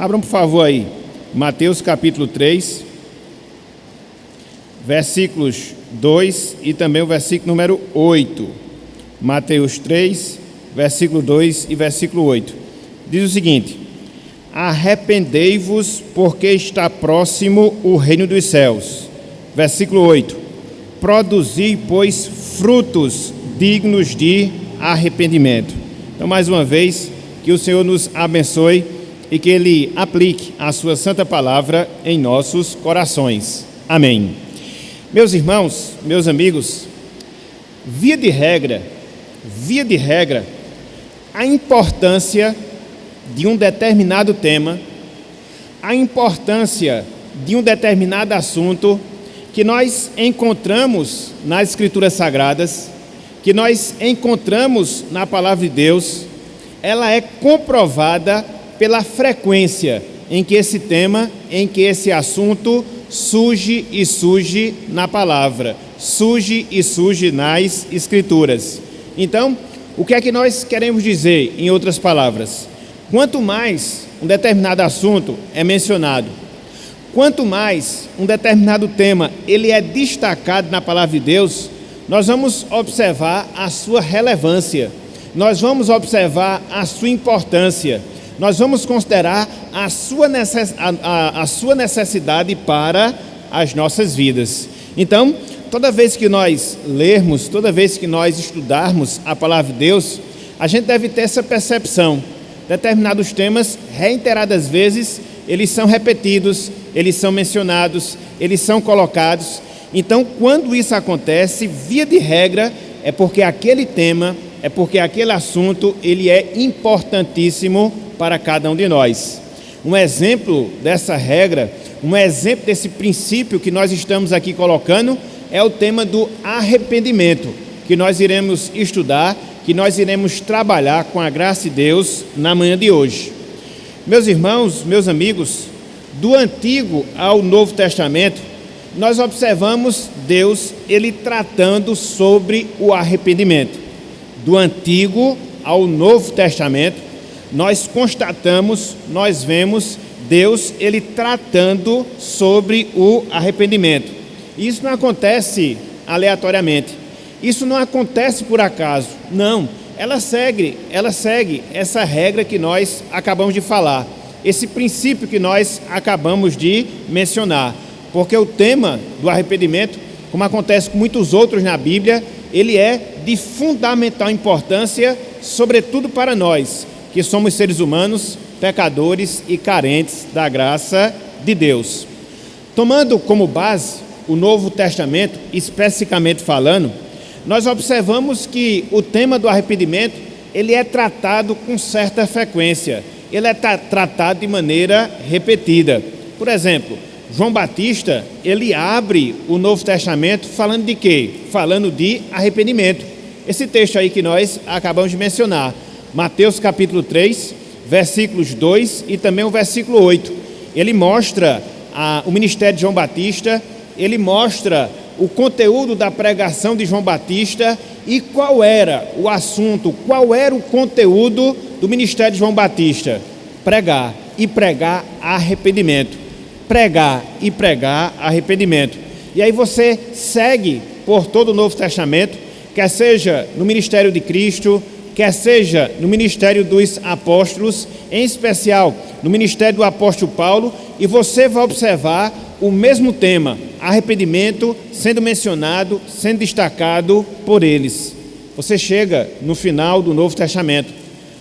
Abram, por favor, aí, Mateus capítulo 3, versículos 2 e também o versículo número 8. Mateus 3, versículo 2 e versículo 8. Diz o seguinte: arrependei-vos, porque está próximo o reino dos céus. Versículo 8. Produzi, pois, frutos dignos de arrependimento. Então, mais uma vez, que o Senhor nos abençoe e que Ele aplique a sua santa palavra em nossos corações. Amém. Meus irmãos, meus amigos, via de regra, a importância de um determinado tema, a importância de um determinado assunto que nós encontramos nas Escrituras Sagradas, que nós encontramos na Palavra de Deus, ela é comprovada pela frequência em que esse tema, em que esse assunto surge na Palavra, surge nas Escrituras. Então, o que é que nós queremos dizer, em outras palavras? Quanto mais um determinado assunto é mencionado, quanto mais um determinado tema ele é destacado na Palavra de Deus, nós vamos observar a sua relevância, nós vamos observar a sua importância, nós vamos considerar a sua necessidade para as nossas vidas. Então, toda vez que nós lermos, toda vez que nós estudarmos a Palavra de Deus, a gente deve ter essa percepção. Determinados temas, reiteradas vezes, eles são repetidos, eles são mencionados, eles são colocados. Então, quando isso acontece, via de regra, é porque aquele tema, é porque aquele assunto, ele é importantíssimo para cada um de nós. Um exemplo dessa regra, um exemplo desse princípio que nós estamos aqui colocando, é o tema do arrependimento, que nós iremos estudar, que nós iremos trabalhar com a graça de Deus na manhã de hoje. Meus irmãos, meus amigos, do Antigo ao Novo Testamento, nós observamos Deus, Ele tratando sobre o arrependimento. Do Antigo ao Novo Testamento, nós constatamos, nós vemos Deus, Ele tratando sobre o arrependimento. Isso não acontece aleatoriamente, isso não acontece por acaso, não. Ela segue essa regra que nós acabamos de falar, esse princípio que nós acabamos de mencionar, porque o tema do arrependimento, como acontece com muitos outros na Bíblia, ele é de fundamental importância, sobretudo para nós, que somos seres humanos, pecadores e carentes da graça de Deus. Tomando como base o Novo Testamento, especificamente falando, nós observamos que o tema do arrependimento, ele é tratado com certa frequência, ele é tratado de maneira repetida. Por exemplo, João Batista, ele abre o Novo Testamento falando de quê? Falando de arrependimento. Esse texto aí que nós acabamos de mencionar, Mateus capítulo 3, versículos 2 e também o versículo 8. Ele mostra o ministério de João Batista, ele mostra o conteúdo da pregação de João Batista e qual era o assunto, qual era o conteúdo do ministério de João Batista. Pregar e pregar arrependimento. Pregar e pregar arrependimento. E aí você segue por todo o Novo Testamento, quer seja no ministério de Cristo, quer seja no ministério dos apóstolos, em especial no ministério do apóstolo Paulo, e você vai observar o mesmo tema, arrependimento, sendo mencionado, sendo destacado por eles. Você chega no final do Novo Testamento,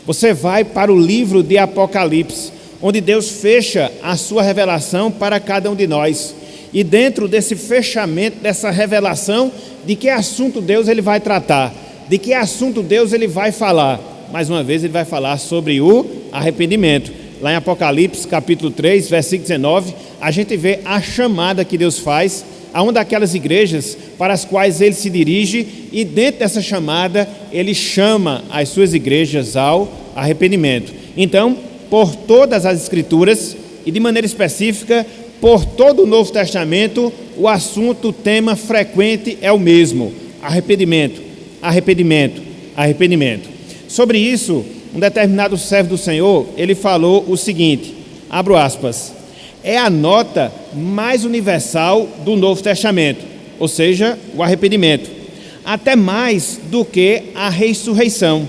você vai para o livro de Apocalipse, onde Deus fecha a sua revelação para cada um de nós. E dentro desse fechamento, dessa revelação, de que assunto Deus ele vai tratar, de que assunto Deus ele vai falar. Mais uma vez ele vai falar sobre o arrependimento. Lá em Apocalipse capítulo 3, versículo 19, a gente vê a chamada que Deus faz a uma daquelas igrejas para as quais ele se dirige, e dentro dessa chamada ele chama as suas igrejas ao arrependimento. Então, por todas as Escrituras e de maneira específica por todo o Novo Testamento, o assunto, o tema frequente é o mesmo: arrependimento, arrependimento, arrependimento. Sobre isso, um determinado servo do Senhor, ele falou o seguinte: abro aspas, é a nota mais universal do Novo Testamento, ou seja, o arrependimento, até mais do que a ressurreição.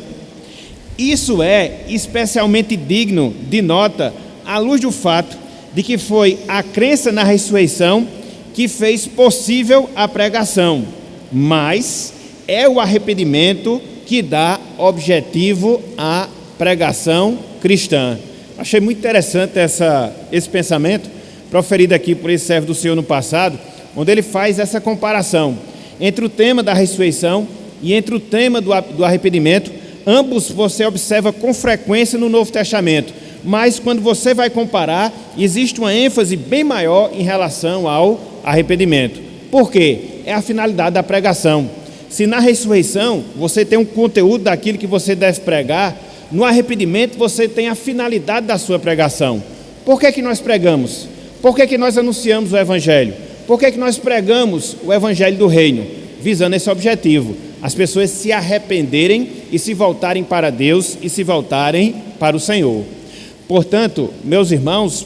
Isso é especialmente digno de nota à luz do fato de que foi a crença na ressurreição que fez possível a pregação, mas é o arrependimento que dá objetivo à pregação cristã. Achei muito interessante esse pensamento proferido aqui por esse servo do Senhor no passado, onde ele faz essa comparação entre o tema da ressurreição e entre o tema do arrependimento. Ambos você observa com frequência no Novo Testamento, mas quando você vai comparar, existe uma ênfase bem maior em relação ao arrependimento. Por quê? É a finalidade da pregação. Se na ressurreição você tem um conteúdo daquilo que você deve pregar, no arrependimento você tem a finalidade da sua pregação. Por que nós pregamos? Por que nós anunciamos o Evangelho? Por que nós pregamos o Evangelho do Reino? Visando esse objetivo, as pessoas se arrependerem e se voltarem para Deus e se voltarem para o Senhor. Portanto, meus irmãos,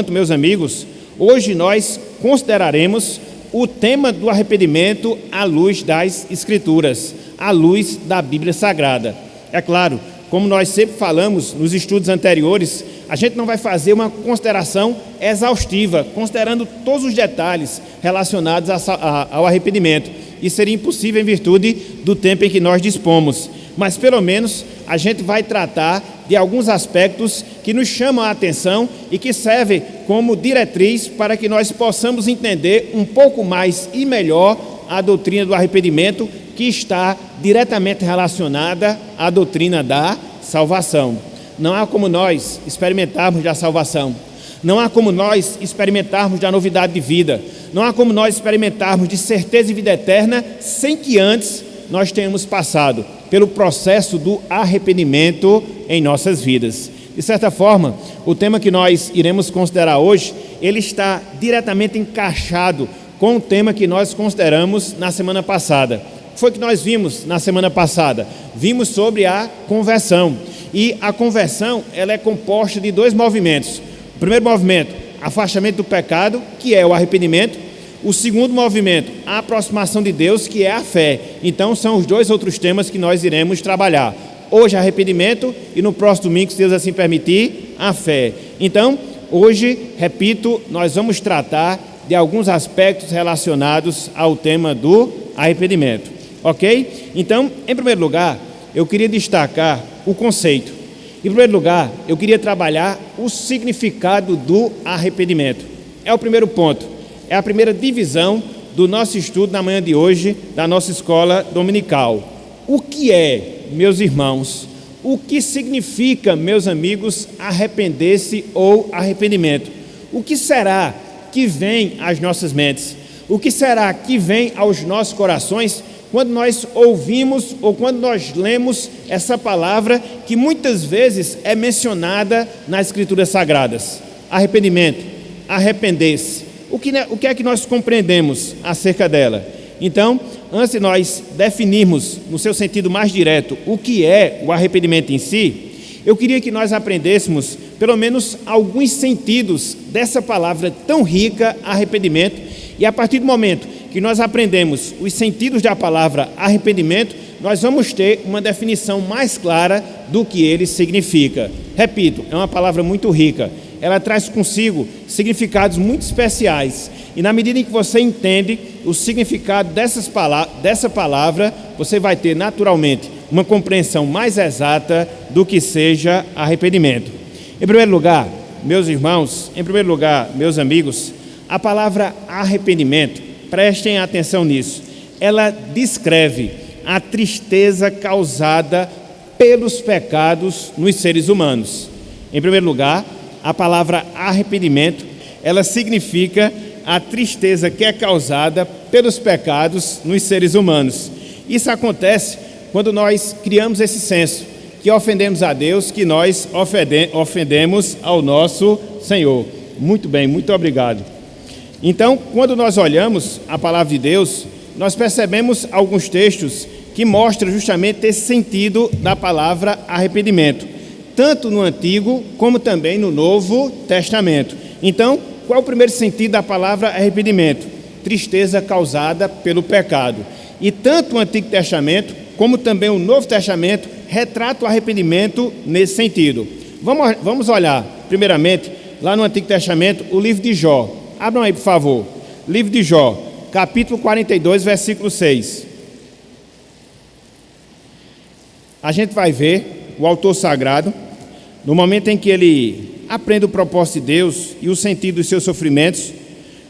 meus amigos, hoje nós consideraremos o tema do arrependimento à luz das Escrituras, à luz da Bíblia Sagrada. É claro, como nós sempre falamos nos estudos anteriores, a gente não vai fazer uma consideração exaustiva, considerando todos os detalhes relacionados ao arrependimento. Isso seria impossível em virtude do tempo em que nós dispomos. Mas pelo menos a gente vai tratar de alguns aspectos que nos chamam a atenção e que servem como diretriz para que nós possamos entender um pouco mais e melhor a doutrina do arrependimento, que está diretamente relacionada à doutrina da salvação. Não há como nós experimentarmos da salvação, não há como nós experimentarmos da novidade de vida, não há como nós experimentarmos de certeza e vida eterna sem que antes nós tenhamos passado pelo processo do arrependimento em nossas vidas. De certa forma, o tema que nós iremos considerar hoje, ele está diretamente encaixado com o tema que nós consideramos na semana passada. O que foi que nós vimos na semana passada? Vimos sobre a conversão. E a conversão, ela é composta de dois movimentos. O primeiro movimento, afastamento do pecado, que é o arrependimento. O segundo movimento, a aproximação de Deus, que é a fé. Então, são os dois outros temas que nós iremos trabalhar. Hoje, arrependimento, e no próximo domingo, se Deus assim permitir, a fé. Então, hoje, repito, nós vamos tratar de alguns aspectos relacionados ao tema do arrependimento. Ok? Então, em primeiro lugar, eu queria destacar o conceito. Em primeiro lugar, eu queria trabalhar o significado do arrependimento. É o primeiro ponto. É a primeira divisão do nosso estudo na manhã de hoje, da nossa escola dominical. O que é, meus irmãos, o que significa, meus amigos, arrepender-se ou arrependimento? O que será que vem às nossas mentes? O que será que vem aos nossos corações quando nós ouvimos ou quando nós lemos essa palavra que muitas vezes é mencionada nas Escrituras Sagradas? Arrependimento, arrepender-se. O que é que nós compreendemos acerca dela? Então, antes de nós definirmos, no seu sentido mais direto, o que é o arrependimento em si, eu queria que nós aprendêssemos, pelo menos, alguns sentidos dessa palavra tão rica, arrependimento, e a partir do momento que nós aprendemos os sentidos da palavra arrependimento, nós vamos ter uma definição mais clara do que ele significa. Repito, é uma palavra muito rica. Ela traz consigo significados muito especiais. E na medida em que você entende o significado dessa palavra, você vai ter naturalmente uma compreensão mais exata do que seja arrependimento. Em primeiro lugar, meus irmãos, meus amigos, a palavra arrependimento, prestem atenção nisso, ela descreve a tristeza causada pelos pecados nos seres humanos. Em primeiro lugar, a palavra arrependimento, ela significa a tristeza que é causada pelos pecados nos seres humanos. Isso acontece quando nós criamos esse senso, que ofendemos a Deus, que nós ofendemos ao nosso Senhor. Muito bem, muito obrigado. Então, quando nós olhamos a palavra de Deus, nós percebemos alguns textos que mostram justamente esse sentido da palavra arrependimento. tanto no Antigo como também no Novo Testamento. Então, qual é o primeiro sentido da palavra arrependimento? Tristeza causada pelo pecado. E tanto o Antigo Testamento como também o Novo Testamento retrata o arrependimento nesse sentido. Vamos olhar, primeiramente, lá no Antigo Testamento, o livro de Jó. Abram aí, por favor. Livro de Jó, capítulo 42, versículo 6. A gente vai ver o autor sagrado, no momento em que ele aprende o propósito de Deus e o sentido dos seus sofrimentos,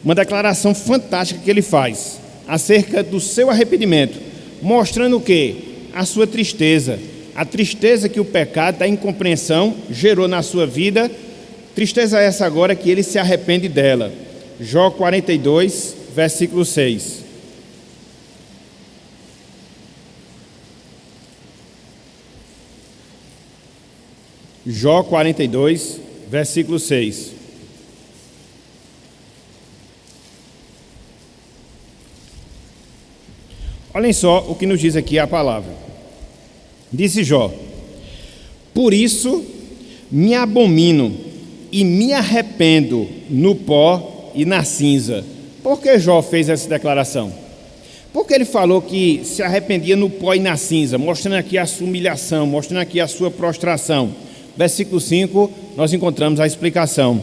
uma declaração fantástica que ele faz acerca do seu arrependimento, mostrando o quê? A sua tristeza, a tristeza que o pecado da incompreensão gerou na sua vida, tristeza essa agora que ele se arrepende dela. Jó 42, versículo 6. Jó 42, versículo 6. Olhem só o que nos diz aqui a palavra. Disse Jó: por isso me abomino e me arrependo no pó e na cinza. Por que Jó fez essa declaração? Porque ele falou que se arrependia no pó e na cinza, mostrando aqui a sua humilhação, mostrando aqui a sua prostração. Versículo 5, nós encontramos a explicação.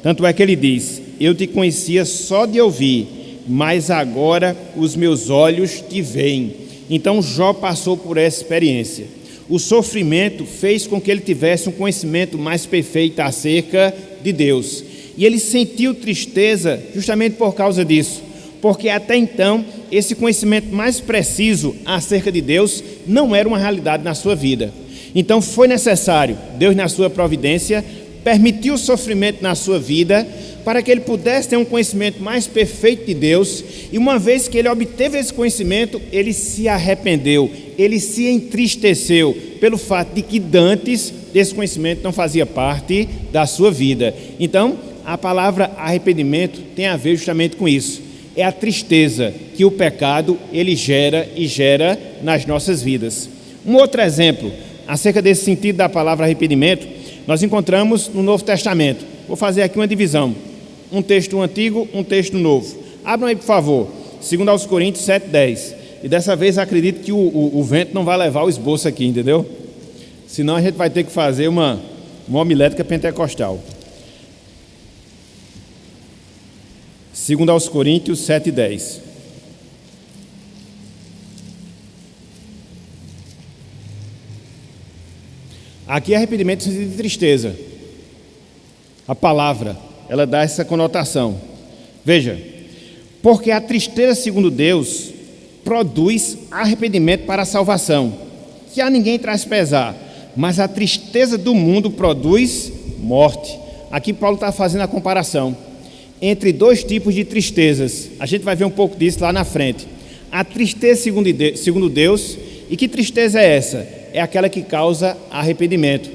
Tanto é que ele diz: eu te conhecia só de ouvir, mas agora os meus olhos te veem. Então Jó passou por essa experiência. O sofrimento fez com que ele tivesse um conhecimento mais perfeito acerca de Deus. E ele sentiu tristeza justamente por causa disso, porque até então esse conhecimento mais preciso acerca de Deus não era uma realidade na sua vida. Então foi necessário, Deus na sua providência, permitiu o sofrimento na sua vida, para que ele pudesse ter um conhecimento mais perfeito de Deus, e uma vez que ele obteve esse conhecimento, ele se arrependeu, ele se entristeceu pelo fato de que dantes esse conhecimento não fazia parte da sua vida. Então, a palavra arrependimento tem a ver justamente com isso. É a tristeza que o pecado ele gera e gera nas nossas vidas. Um outro exemplo acerca desse sentido da palavra arrependimento, nós encontramos no Novo Testamento. Vou fazer aqui uma divisão. Um texto antigo, um texto novo. Abram aí, por favor, 2 Coríntios 7:10. E dessa vez acredito que o vento não vai levar o esboço aqui, entendeu? Senão a gente vai ter que fazer uma homilética pentecostal. 2 Coríntios 7:10. Aqui é arrependimento no sentido de tristeza. A palavra, ela dá essa conotação. Veja, porque a tristeza, segundo Deus, produz arrependimento para a salvação, que a ninguém traz pesar, mas a tristeza do mundo produz morte. Aqui Paulo está fazendo a comparação entre dois tipos de tristezas. A gente vai ver um pouco disso lá na frente. A tristeza segundo Deus. E que tristeza é essa? É aquela que causa arrependimento.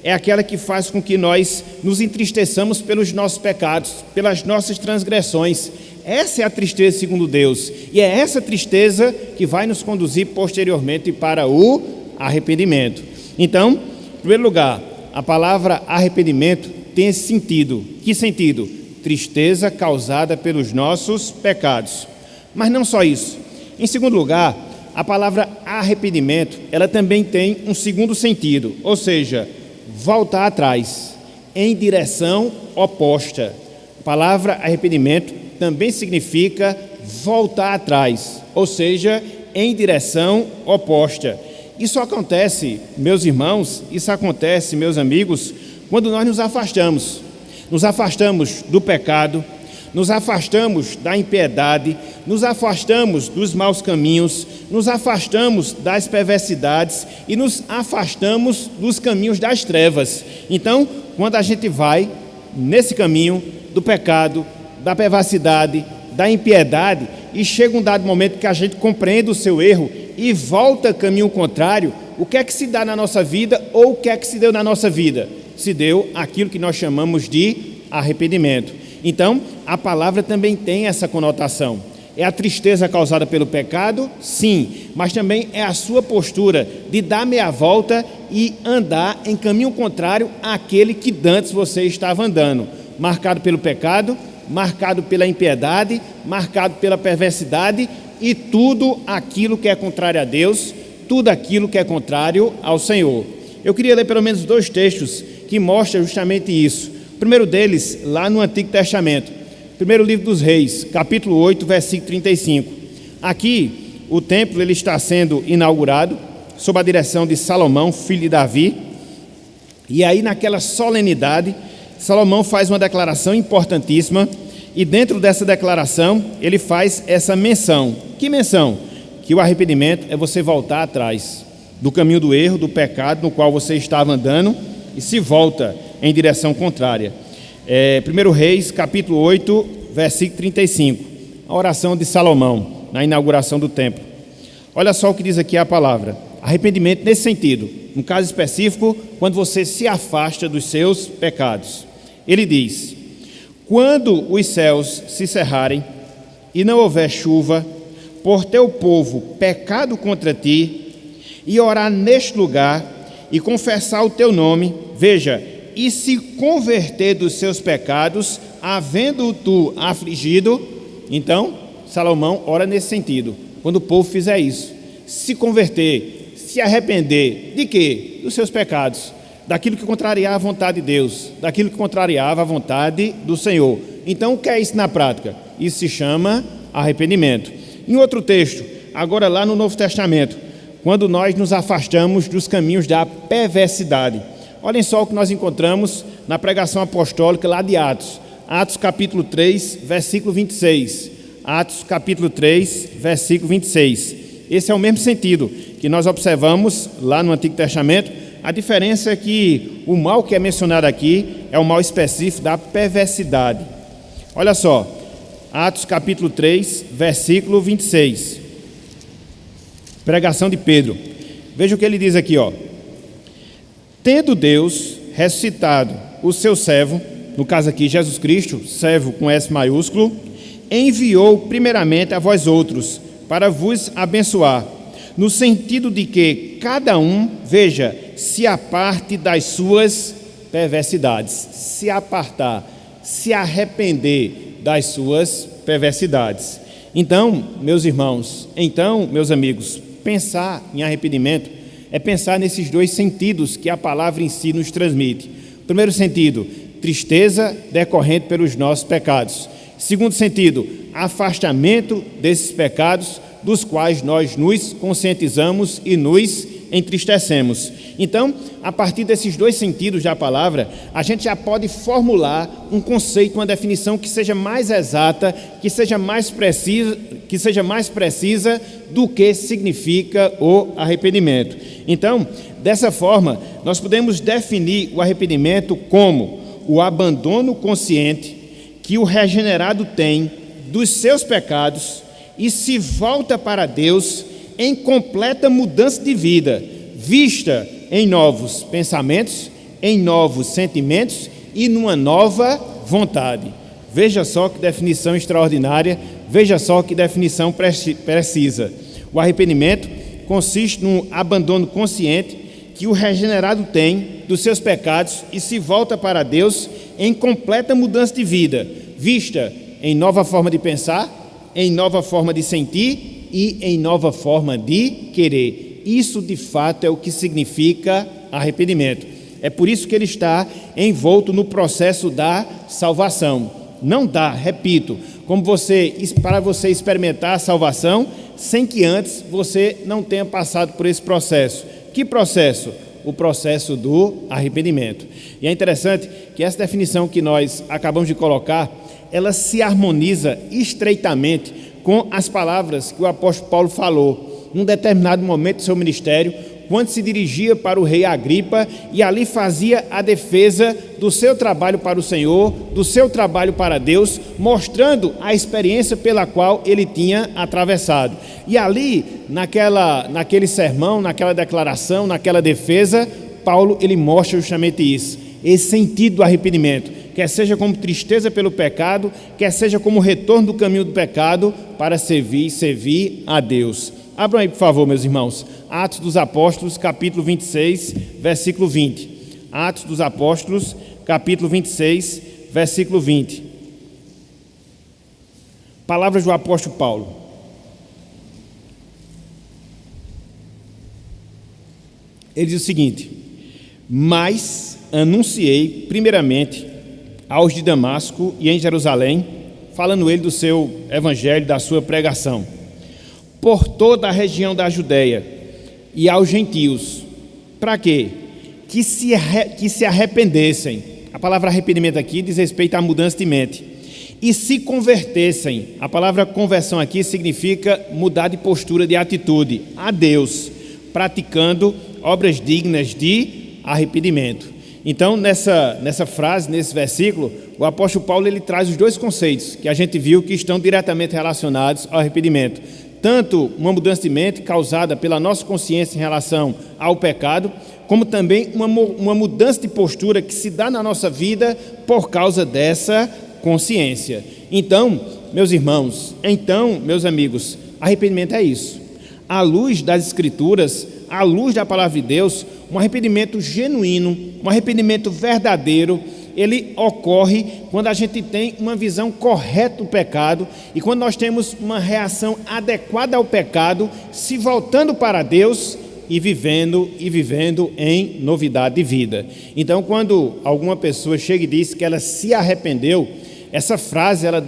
É aquela que faz com que nós nos entristeçamos pelos nossos pecados, pelas nossas transgressões. Essa é a tristeza segundo Deus. E é essa tristeza que vai nos conduzir posteriormente para o arrependimento. Então, em primeiro lugar, a palavra arrependimento tem esse sentido. Que sentido? Tristeza causada pelos nossos pecados. Mas não só isso. Em segundo lugar, a palavra arrependimento, ela também tem um segundo sentido, ou seja, voltar atrás, em direção oposta. A palavra arrependimento também significa voltar atrás, ou seja, em direção oposta. Isso acontece, meus irmãos, isso acontece, meus amigos, quando nós nos afastamos do pecado, nos afastamos da impiedade, nos afastamos dos maus caminhos, nos afastamos das perversidades e nos afastamos dos caminhos das trevas. Então, quando a gente vai nesse caminho do pecado, da perversidade, da impiedade, e chega um dado momento que a gente compreende o seu erro e volta caminho contrário, o que é que se dá na nossa vida ou o que é que se deu na nossa vida? Se deu aquilo que nós chamamos de arrependimento. Então, a palavra também tem essa conotação. É a tristeza causada pelo pecado? Sim, mas também é a sua postura de dar meia volta e andar em caminho contrário àquele que dantes você estava andando, marcado pelo pecado, marcado pela impiedade, marcado pela perversidade e tudo aquilo que é contrário a Deus, tudo aquilo que é contrário ao Senhor. Eu queria ler pelo menos 2 textos que mostram justamente isso. O primeiro deles, lá no Antigo Testamento. Primeiro livro dos Reis, capítulo 8, versículo 35. Aqui, o templo ele está sendo inaugurado, sob a direção de Salomão, filho de Davi. E aí, naquela solenidade, Salomão faz uma declaração importantíssima. E dentro dessa declaração, ele faz essa menção. Que menção? Que o arrependimento é você voltar atrás do caminho do erro, do pecado no qual você estava andando e se volta em direção contrária. 1 Reis, capítulo 8, versículo 35, a oração de Salomão, na inauguração do templo. Olha só o que diz aqui a palavra, arrependimento nesse sentido, no caso específico, quando você se afasta dos seus pecados. Ele diz, quando os céus se cerrarem e não houver chuva, por teu povo pecado contra ti, e orar neste lugar, e confessar o teu nome, veja, e se converter dos seus pecados, havendo tu afligido. Então, Salomão ora nesse sentido, quando o povo fizer isso, se converter, se arrepender, de quê? Dos seus pecados, daquilo que contrariava a vontade de Deus, daquilo que contrariava a vontade do Senhor. Então, o que é isso na prática? Isso se chama arrependimento. Em outro texto, agora lá no Novo Testamento, quando nós nos afastamos dos caminhos da perversidade. Olhem só o que nós encontramos na pregação apostólica lá de Atos. Atos capítulo 3, versículo 26. Atos capítulo 3, versículo 26. Esse é o mesmo sentido que nós observamos lá no Antigo Testamento. A diferença é que o mal que é mencionado aqui é o mal específico da perversidade. Olha só, Atos capítulo 3, versículo 26. Pregação de Pedro. Veja o que ele diz aqui, ó. Tendo Deus ressuscitado o seu servo, no caso aqui Jesus Cristo, servo com S maiúsculo, enviou primeiramente a vós outros, para vos abençoar, no sentido de que cada um, veja, se aparte das suas perversidades, se apartar, se arrepender das suas perversidades. Então, meus irmãos, meus amigos, pensar em arrependimento é pensar nesses 2 sentidos que a palavra em si nos transmite. Primeiro sentido, tristeza decorrente pelos nossos pecados. Segundo sentido, afastamento desses pecados dos quais nós nos conscientizamos e nos entristecemos. Então, a partir desses 2 sentidos da palavra, a gente já pode formular um conceito, uma definição que seja mais exata, que seja mais precisa do que significa o arrependimento. Então, dessa forma, nós podemos definir o arrependimento como o abandono consciente que o regenerado tem dos seus pecados e se volta para Deus em completa mudança de vida, vista em novos pensamentos, em novos sentimentos e numa nova vontade. Veja só que definição extraordinária, veja só que definição precisa. O arrependimento consiste num abandono consciente que o regenerado tem dos seus pecados e se volta para Deus em completa mudança de vida, vista em nova forma de pensar, em nova forma de sentir e em nova forma de querer. Isso de fato é o que significa arrependimento. É por isso que ele está envolto no processo da salvação. Não dá, repito, para você experimentar a salvação sem que antes você não tenha passado por esse processo. Que processo? O processo do arrependimento. E é interessante que essa definição que nós acabamos de colocar, ela se harmoniza estreitamente com as palavras que o apóstolo Paulo falou num determinado momento do seu ministério, quando se dirigia para o rei Agripa e ali fazia a defesa do seu trabalho para o Senhor, do seu trabalho para Deus, mostrando a experiência pela qual ele tinha atravessado. E ali, naquele sermão, naquela declaração, naquela defesa, Paulo ele mostra justamente isso, esse sentido do arrependimento, quer seja como tristeza pelo pecado, quer seja como retorno do caminho do pecado para servir a Deus. Abram aí, por favor, meus irmãos, Atos dos Apóstolos, capítulo 26, versículo 20. Atos dos Apóstolos, capítulo 26, versículo 20. Palavras do apóstolo Paulo. Ele diz o seguinte: mas anunciei primeiramente aos de Damasco e em Jerusalém, falando ele do seu evangelho, da sua pregação, por toda a região da Judéia e aos gentios. Para quê? Que se arrependessem. A palavra arrependimento aqui diz respeito à mudança de mente. E se convertessem. A palavra conversão aqui significa mudar de postura, de atitude a Deus, praticando obras dignas de arrependimento. Então, nessa frase, nesse versículo, o apóstolo Paulo ele traz os dois conceitos que a gente viu que estão diretamente relacionados ao arrependimento. Tanto uma mudança de mente causada pela nossa consciência em relação ao pecado, como também uma mudança de postura que se dá na nossa vida por causa dessa consciência. Então, meus irmãos, meus amigos, arrependimento é isso. À luz das Escrituras, à luz da palavra de Deus, um arrependimento genuíno, um arrependimento verdadeiro, ele ocorre quando a gente tem uma visão correta do pecado e quando nós temos uma reação adequada ao pecado, se voltando para Deus e vivendo em novidade de vida. Então, quando alguma pessoa chega e diz que ela se arrependeu, essa frase ela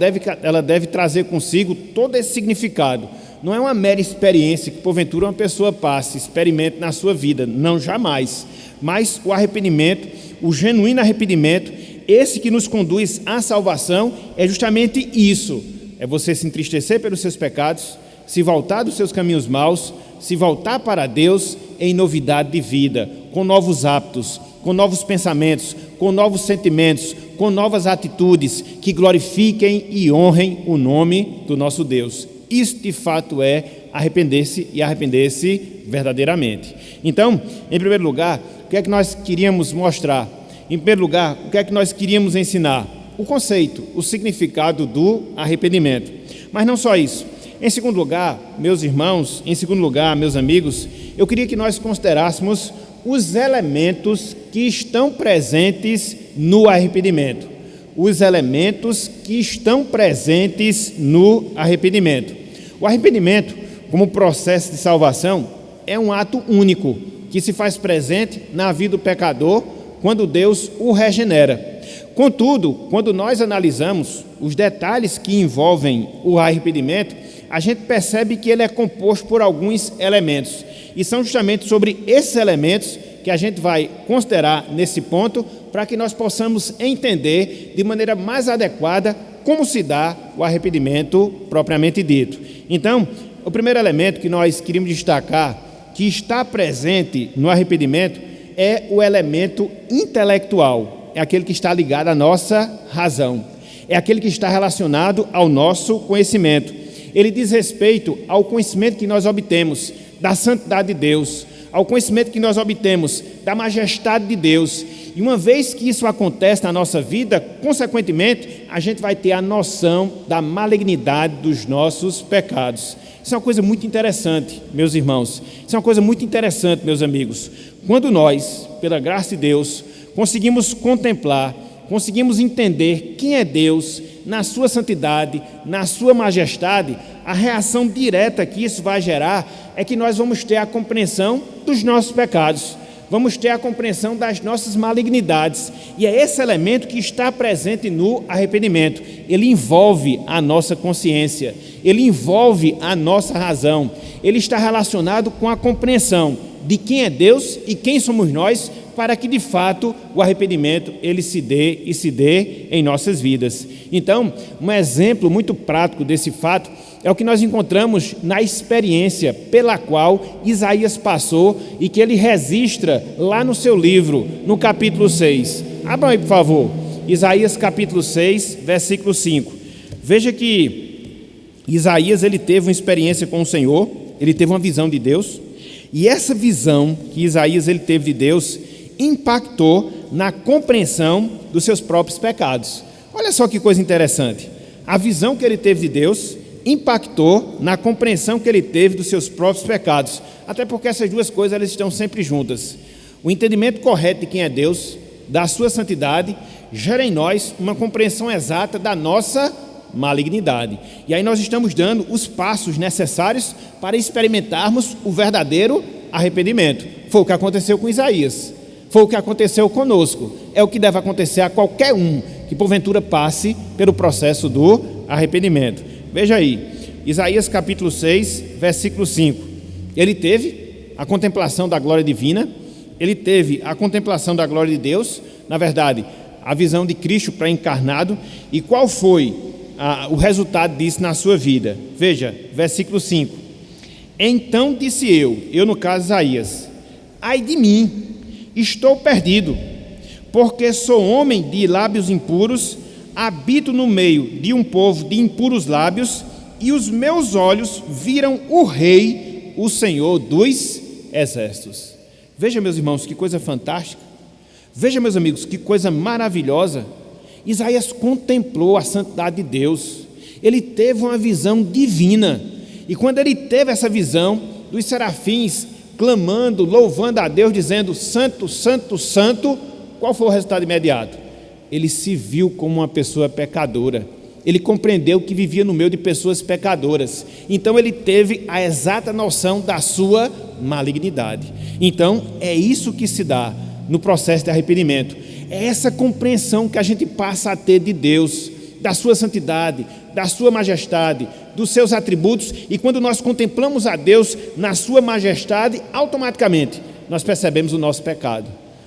deve trazer consigo todo esse significado. Não é uma mera experiência que porventura uma pessoa passe, experimente na sua vida, não, jamais. Mas o arrependimento, o genuíno arrependimento, esse que nos conduz à salvação, é justamente isso. É você se entristecer pelos seus pecados, se voltar dos seus caminhos maus, se voltar para Deus em novidade de vida, com novos hábitos, com novos pensamentos, com novos sentimentos, com novas atitudes que glorifiquem e honrem o nome do nosso Deus. Isso de fato é arrepender-se e arrepender-se verdadeiramente. Então, em primeiro lugar, o que é que nós queríamos mostrar? Em primeiro lugar, o que é que nós queríamos ensinar? O conceito, o significado do arrependimento. Mas não só isso. Em segundo lugar, meus irmãos, meus amigos, eu queria que nós considerássemos os elementos que estão presentes no arrependimento. Os elementos que estão presentes no arrependimento. O arrependimento, como processo de salvação, é um ato único que se faz presente na vida do pecador quando Deus o regenera. Contudo, quando nós analisamos os detalhes que envolvem o arrependimento, a gente percebe que ele é composto por alguns elementos. E são justamente sobre esses elementos que a gente vai considerar nesse ponto para que nós possamos entender de maneira mais adequada como se dá o arrependimento propriamente dito. Então, o primeiro elemento que nós queríamos destacar, que está presente no arrependimento, é o elemento intelectual. É aquele que está ligado à nossa razão. É aquele que está relacionado ao nosso conhecimento. Ele diz respeito ao conhecimento que nós obtemos da santidade de Deus, ao conhecimento que nós obtemos da majestade de Deus. E uma vez que isso acontece na nossa vida, consequentemente, a gente vai ter a noção da malignidade dos nossos pecados. Isso é uma coisa muito interessante, meus irmãos. Isso é uma coisa muito interessante, meus amigos. Quando nós, pela graça de Deus, conseguimos contemplar, conseguimos entender quem é Deus na sua santidade, na sua majestade, a reação direta que isso vai gerar é que nós vamos ter a compreensão dos nossos pecados, vamos ter a compreensão das nossas malignidades, e é esse elemento que está presente no arrependimento. Ele envolve a nossa consciência, ele envolve a nossa razão, ele está relacionado com a compreensão de quem é Deus e quem somos nós, para que de fato o arrependimento ele se dê em nossas vidas. Então, um exemplo muito prático desse fato é o que nós encontramos na experiência pela qual Isaías passou e que ele registra lá no seu livro, no capítulo 6. Abram aí, por favor, Isaías capítulo 6, versículo 5. Veja que Isaías ele teve uma experiência com o Senhor, ele teve uma visão de Deus, e essa visão que Isaías ele teve de Deus impactou na compreensão dos seus próprios pecados. Olha só que coisa interessante. A visão que ele teve de Deus impactou na compreensão que ele teve dos seus próprios pecados. Até porque essas duas coisas elas estão sempre juntas. O entendimento correto de quem é Deus, da sua santidade, gera em nós uma compreensão exata da nossa malignidade. E aí nós estamos dando os passos necessários para experimentarmos o verdadeiro arrependimento. Foi o que aconteceu com Isaías. Foi o que aconteceu conosco. É o que deve acontecer a qualquer um que porventura passe pelo processo do arrependimento. Veja aí, Isaías capítulo 6, versículo 5. Ele teve a contemplação da glória divina, ele teve a contemplação da glória de Deus, na verdade, a visão de Cristo pré-encarnado. E qual foi o resultado disso na sua vida? Veja, versículo 5. Então disse eu no caso Isaías, ai de mim, estou perdido, porque sou homem de lábios impuros, habito no meio de um povo de impuros lábios, e os meus olhos viram o Rei, o Senhor dos Exércitos. Veja, meus irmãos, que coisa fantástica. Veja, meus amigos, que coisa maravilhosa. Isaías contemplou a santidade de Deus. Ele teve uma visão divina. E quando ele teve essa visão dos serafins clamando, louvando a Deus, dizendo santo, santo, santo, qual foi o resultado imediato? Ele se viu como uma pessoa pecadora. Ele compreendeu que vivia no meio de pessoas pecadoras. Então ele teve a exata noção da sua malignidade. Então é isso que se dá no processo de arrependimento. É essa compreensão que a gente passa a ter de Deus, da sua santidade, da sua majestade, dos seus atributos. E quando nós contemplamos a Deus na sua majestade, automaticamente nós percebemos o nosso pecado.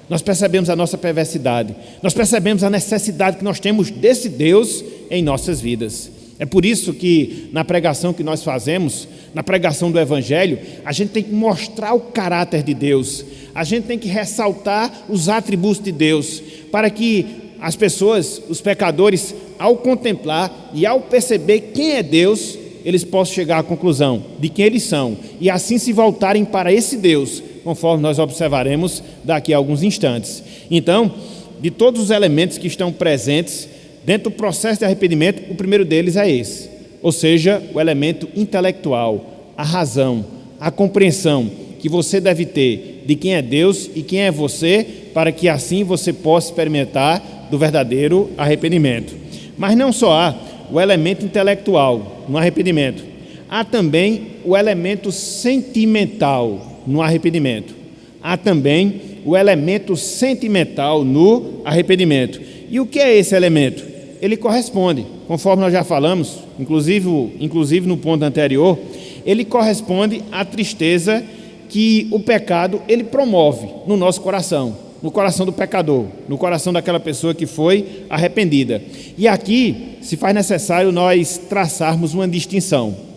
Nós percebemos a nossa perversidade, nós percebemos a necessidade que nós temos desse Deus em nossas vidas. É por isso que na pregação que nós fazemos, na pregação do Evangelho, a gente tem que mostrar o caráter de Deus, a gente tem que ressaltar os atributos de Deus, para que as pessoas, os pecadores, ao contemplar e ao perceber quem é Deus, eles possam chegar à conclusão de quem eles são e assim se voltarem para esse Deus, conforme nós observaremos daqui a alguns instantes. Então, de todos os elementos que estão presentes dentro do processo de arrependimento, o primeiro deles é esse, ou seja, o elemento intelectual, a razão, a compreensão que você deve ter de quem é Deus e quem é você, para que assim você possa experimentar do verdadeiro arrependimento. Mas não só há o elemento intelectual no arrependimento, há também o elemento sentimental no arrependimento. Há também o elemento sentimental no arrependimento. E o que é esse elemento? Ele corresponde, conforme nós já falamos, inclusive no ponto anterior, ele corresponde à tristeza que o pecado ele promove no nosso coração, no coração do pecador, no coração daquela pessoa que foi arrependida. E aqui se faz necessário nós traçarmos uma distinção.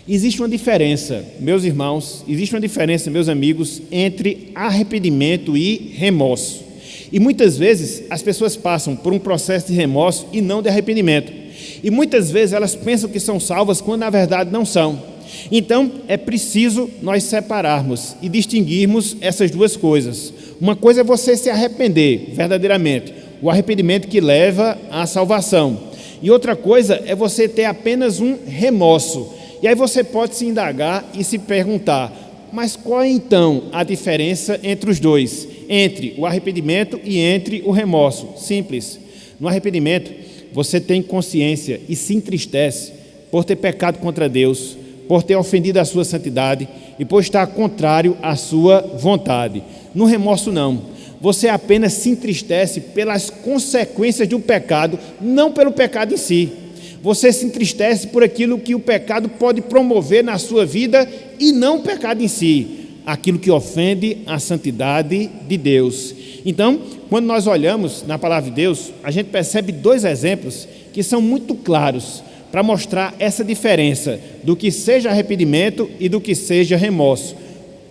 Existe uma diferença, meus irmãos, existe uma diferença, meus amigos, entre arrependimento e remorso. E muitas vezes as pessoas passam por um processo de remorso e não de arrependimento. E muitas vezes elas pensam que são salvas quando na verdade não são. Então é preciso nós separarmos e distinguirmos essas duas coisas. Uma coisa é você se arrepender verdadeiramente, o arrependimento que leva à salvação. E outra coisa é você ter apenas um remorso. E aí você pode se indagar e se perguntar, mas qual é então a diferença entre os dois? Entre o arrependimento e entre o remorso? Simples. No arrependimento, você tem consciência e se entristece por ter pecado contra Deus, por ter ofendido a sua santidade e por estar contrário à sua vontade. No remorso não. Você apenas se entristece pelas consequências do pecado, não pelo pecado em si. Você se entristece por aquilo que o pecado pode promover na sua vida e não o pecado em si, aquilo que ofende a santidade de Deus. Então, quando nós olhamos na palavra de Deus, a gente percebe dois exemplos que são muito claros para mostrar essa diferença do que seja arrependimento e do que seja remorso.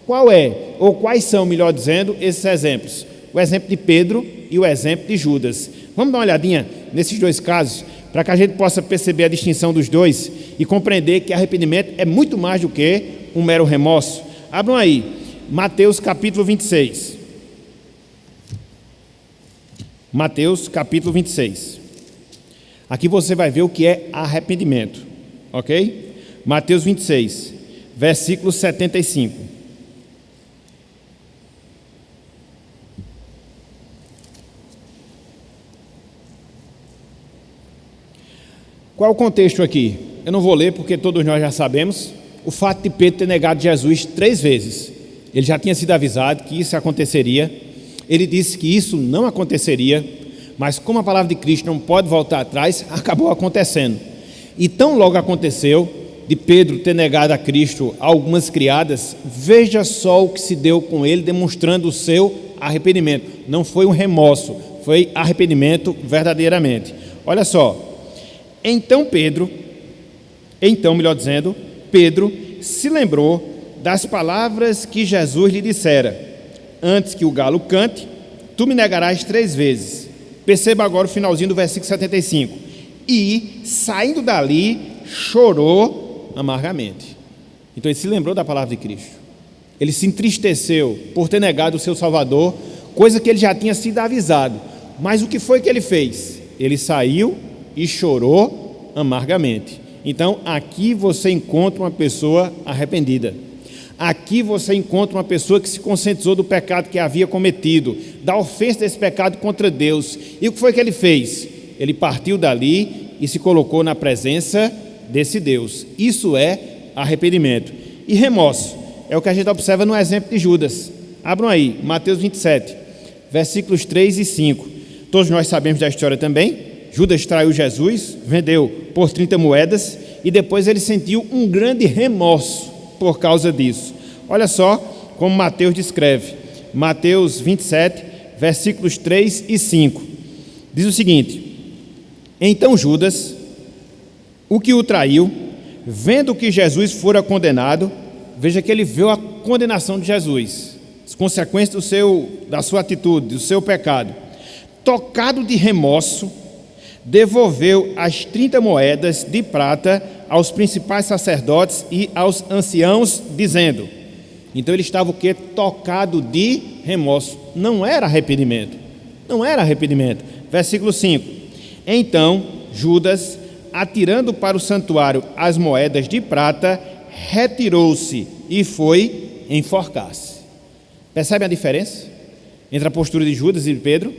Qual é, ou quais são, melhor dizendo, esses exemplos? O exemplo de Pedro e o exemplo de Judas. Vamos dar uma olhadinha nesses dois casos, para que a gente possa perceber a distinção dos dois e compreender que arrependimento é muito mais do que um mero remorso. Abram aí, Mateus capítulo 26. Mateus capítulo 26. Aqui você vai ver o que é arrependimento, ok? Mateus 26, versículo 75. Qual é o contexto aqui? Eu não vou ler porque todos nós já sabemos. O fato de Pedro ter negado Jesus 3 vezes. Ele já tinha sido avisado que isso aconteceria. Ele disse que isso não aconteceria, mas como a palavra de Cristo não pode voltar atrás, acabou acontecendo. E tão logo aconteceu de Pedro ter negado a Cristo a algumas criadas, veja só o que se deu com ele, demonstrando o seu arrependimento. Não foi um remorso, foi arrependimento verdadeiramente. Olha só. Então Pedro se lembrou das palavras que Jesus lhe dissera: antes que o galo cante, tu me negarás 3 vezes. Perceba agora o finalzinho do versículo 75. E, saindo dali, chorou amargamente. Então ele se lembrou da palavra de Cristo. Ele se entristeceu por ter negado o seu Salvador, coisa que ele já tinha sido avisado. Mas o que foi que ele fez? Ele saiu e chorou amargamente. Então aqui você encontra uma pessoa arrependida. Aqui você encontra uma pessoa que se conscientizou do pecado que havia cometido, da ofensa desse pecado contra Deus. E o que foi que ele fez? Ele partiu dali e se colocou na presença desse Deus. Isso é arrependimento. E remorso é o que a gente observa no exemplo de Judas. Abram aí, Mateus 27, versículos 3 e 5. Todos nós sabemos da história também. Judas traiu Jesus, vendeu por 30 moedas e depois ele sentiu um grande remorso por causa disso. Olha só como Mateus descreve. Mateus 27, versículos 3 e 5. Diz o seguinte: então Judas, o que o traiu, vendo que Jesus fora condenado, veja que ele viu a condenação de Jesus, as consequências da sua atitude, do seu pecado, tocado de remorso, devolveu as 30 moedas de prata aos principais sacerdotes e aos anciãos, dizendo... Então ele estava o quê? Tocado de remorso. Não era arrependimento. Não era arrependimento. Versículo 5. Então Judas, atirando para o santuário as moedas de prata, retirou-se e foi enforcar-se. Percebe a diferença entre a postura de Judas e de Pedro?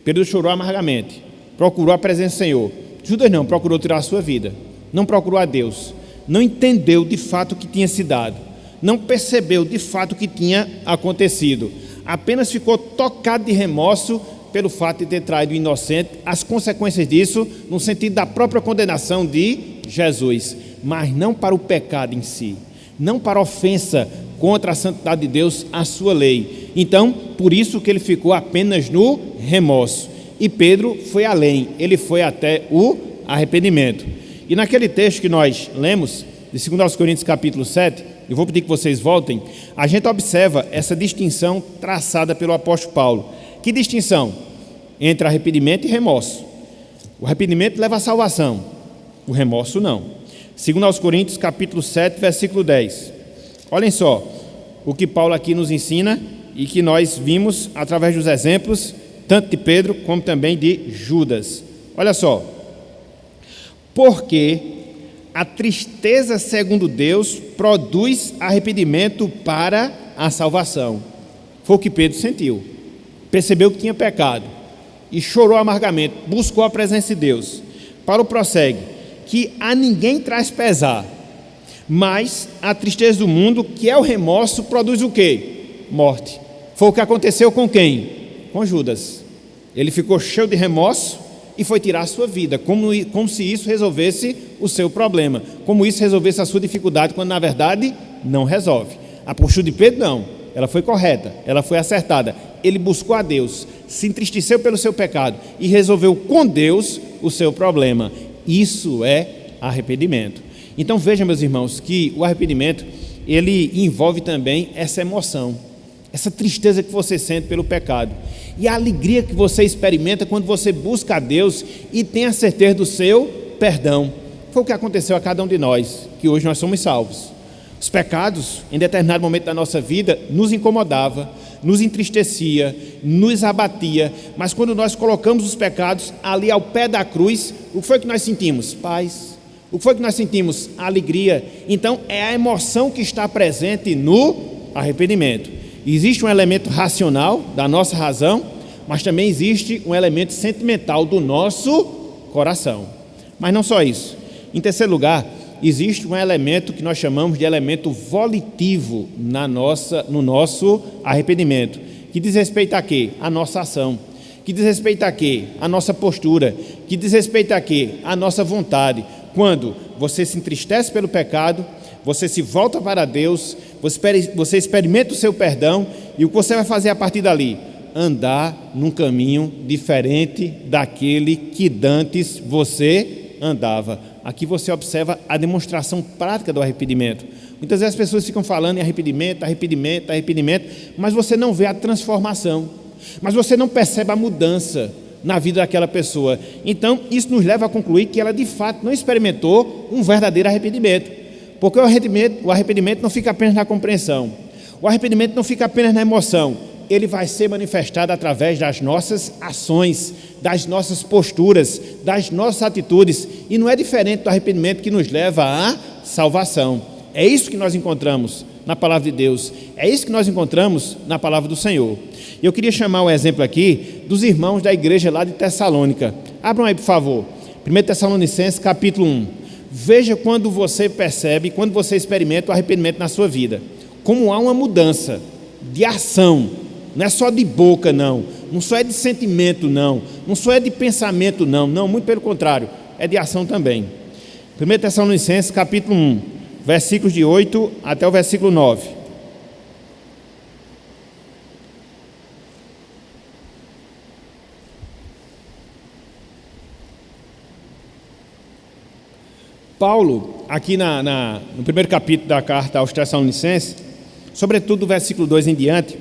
Pedro chorou amargamente, procurou a presença do Senhor. Judas não, procurou tirar a sua vida, não procurou a Deus, não entendeu de fato o que tinha se dado, não percebeu de fato o que tinha acontecido, apenas ficou tocado de remorso pelo fato de ter traído o inocente, as consequências disso no sentido da própria condenação de Jesus, mas não para o pecado em si, não para a ofensa contra a santidade de Deus, a sua lei. Então, por isso que ele ficou apenas no remorso. E Pedro foi além, ele foi até o arrependimento. E naquele texto que nós lemos, de 2 Coríntios capítulo 7, eu vou pedir que vocês voltem, a gente observa essa distinção traçada pelo apóstolo Paulo. Que distinção? Entre arrependimento e remorso. O arrependimento leva à salvação, o remorso não. 2 Coríntios capítulo 7, versículo 10. Olhem só o que Paulo aqui nos ensina e que nós vimos através dos exemplos, tanto de Pedro como também de Judas. Olha só. Porque a tristeza segundo Deus produz arrependimento para a salvação. Foi o que Pedro sentiu. Percebeu que tinha pecado e chorou amargamente, buscou a presença de Deus. Paulo prossegue, que a ninguém traz pesar, mas a tristeza do mundo, que é o remorso, produz o quê? Morte. Foi o que aconteceu com quem? Com Judas. Ele ficou cheio de remorso e foi tirar a sua vida, como se isso resolvesse o seu problema, como isso resolvesse a sua dificuldade, quando na verdade não resolve. A postura de Pedro não, ela foi correta, ela foi acertada. Ele buscou a Deus, se entristeceu pelo seu pecado e resolveu com Deus o seu problema. Isso é arrependimento. Então vejam, meus irmãos, que o arrependimento, ele envolve também essa emoção, essa tristeza que você sente pelo pecado e a alegria que você experimenta quando você busca a Deus e tem a certeza do seu perdão. Foi o que aconteceu a cada um de nós, que hoje nós somos salvos. Os pecados, em determinado momento da nossa vida, nos incomodava, nos entristecia, nos abatia, mas quando nós colocamos os pecados ali ao pé da cruz, o que foi que nós sentimos? Paz. O que foi que nós sentimos? Alegria. Então é a emoção que está presente no arrependimento. Existe um elemento racional da nossa razão, mas também existe um elemento sentimental do nosso coração. Mas não só isso. Em terceiro lugar, existe um elemento que nós chamamos de elemento volitivo no nosso arrependimento, que diz respeito a quê? A nossa ação. Que diz respeito a quê? A nossa postura. Que diz respeito a quê? A nossa vontade. Quando você se entristece pelo pecado, você se volta para Deus, você experimenta o seu perdão, e o que você vai fazer a partir dali? Andar num caminho diferente daquele que dantes você andava. Aqui você observa a demonstração prática do arrependimento. Muitas vezes as pessoas ficam falando em arrependimento, mas você não vê a transformação, mas você não percebe a mudança na vida daquela pessoa. Então isso nos leva a concluir que ela de fato não experimentou um verdadeiro arrependimento, porque o arrependimento não fica apenas na compreensão, o arrependimento não fica apenas na emoção, ele vai ser manifestado através das nossas ações, das nossas posturas, das nossas atitudes, e não é diferente do arrependimento que nos leva à salvação. É isso que nós encontramos na palavra de Deus, é isso que nós encontramos na palavra do Senhor. Eu queria chamar um exemplo aqui dos irmãos da igreja lá de Tessalônica. Abram aí, por favor, 1 Tessalonicenses capítulo 1. Veja quando você percebe, quando você experimenta o arrependimento na sua vida, como há uma mudança de ação. Não é só de boca, não só é de sentimento, não só é de pensamento, não, muito pelo contrário, é de ação também. 1 Tessalonicenses capítulo 1, versículos de 8 até o versículo 9. Paulo, aqui no primeiro capítulo da carta aos Tessalonicenses, sobretudo do versículo 2 em diante,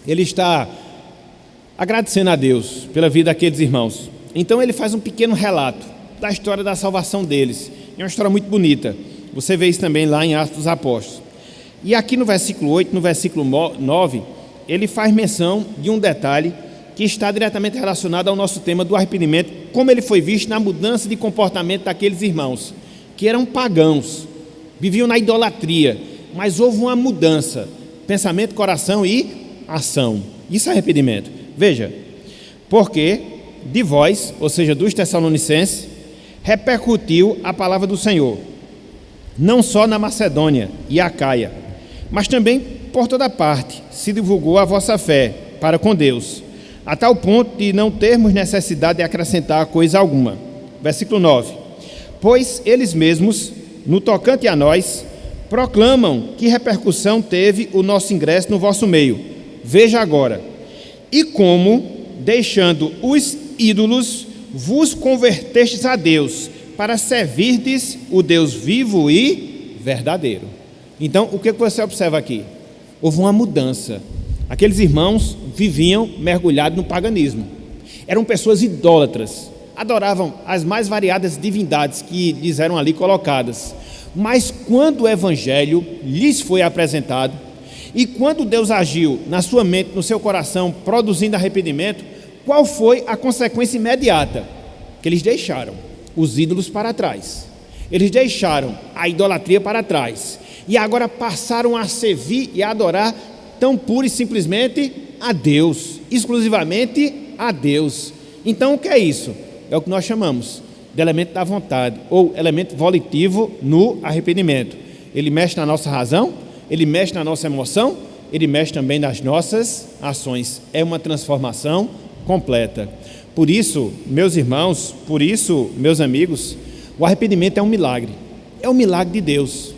ele está agradecendo a Deus pela vida daqueles irmãos. Então ele faz um pequeno relato da história da salvação deles. É uma história muito bonita. Você vê isso também lá em Atos dos Apóstolos. E aqui no versículo 8, no versículo 9, ele faz menção de um detalhe que está diretamente relacionado ao nosso tema do arrependimento, como ele foi visto na mudança de comportamento daqueles irmãos, que eram pagãos, viviam na idolatria, mas houve uma mudança, pensamento, coração e ação. Isso é arrependimento. Veja, porque de vós, ou seja, dos Tessalonicenses, repercutiu a palavra do Senhor, não só na Macedônia e Acaia, mas também por toda parte se divulgou a vossa fé para com Deus, a tal ponto de não termos necessidade de acrescentar coisa alguma. Versículo 9. Pois eles mesmos, no tocante a nós, proclamam que repercussão teve o nosso ingresso no vosso meio. Veja agora, e como, deixando os ídolos, vos convertestes a Deus, para servirdes o Deus vivo e verdadeiro. Então, o que você observa aqui? Houve uma mudança. Aqueles irmãos viviam mergulhados no paganismo. Eram pessoas idólatras, adoravam as mais variadas divindades que lhes eram ali colocadas. Mas quando o evangelho lhes foi apresentado, e quando Deus agiu na sua mente, no seu coração, produzindo arrependimento, qual foi a consequência imediata? Que eles deixaram os ídolos para trás. Eles deixaram a idolatria para trás. E agora passaram a servir e a adorar tão pura e simplesmente a Deus, exclusivamente a Deus. Então o que é isso? É o que nós chamamos de elemento da vontade, ou elemento volitivo no arrependimento. Ele mexe na nossa razão, ele mexe na nossa emoção, ele mexe também nas nossas ações. É uma transformação completa. Por isso, meus irmãos, por isso, meus amigos, o arrependimento é um milagre de Deus.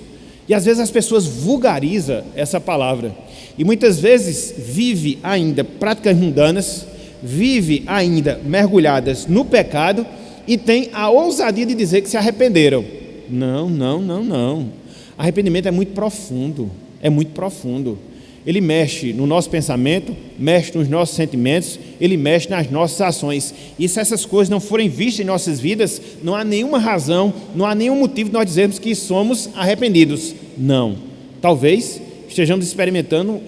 E às vezes as pessoas vulgarizam essa palavra, e muitas vezes vive ainda práticas mundanas, vive ainda mergulhadas no pecado, e tem a ousadia de dizer que se arrependeram. Não. Arrependimento é muito profundo, Ele mexe no nosso pensamento, mexe nos nossos sentimentos, ele mexe nas nossas ações. E se essas coisas não forem vistas em nossas vidas, não há nenhuma razão, não há nenhum motivo de nós dizermos que somos arrependidos. Não. Talvez estejamos experimentando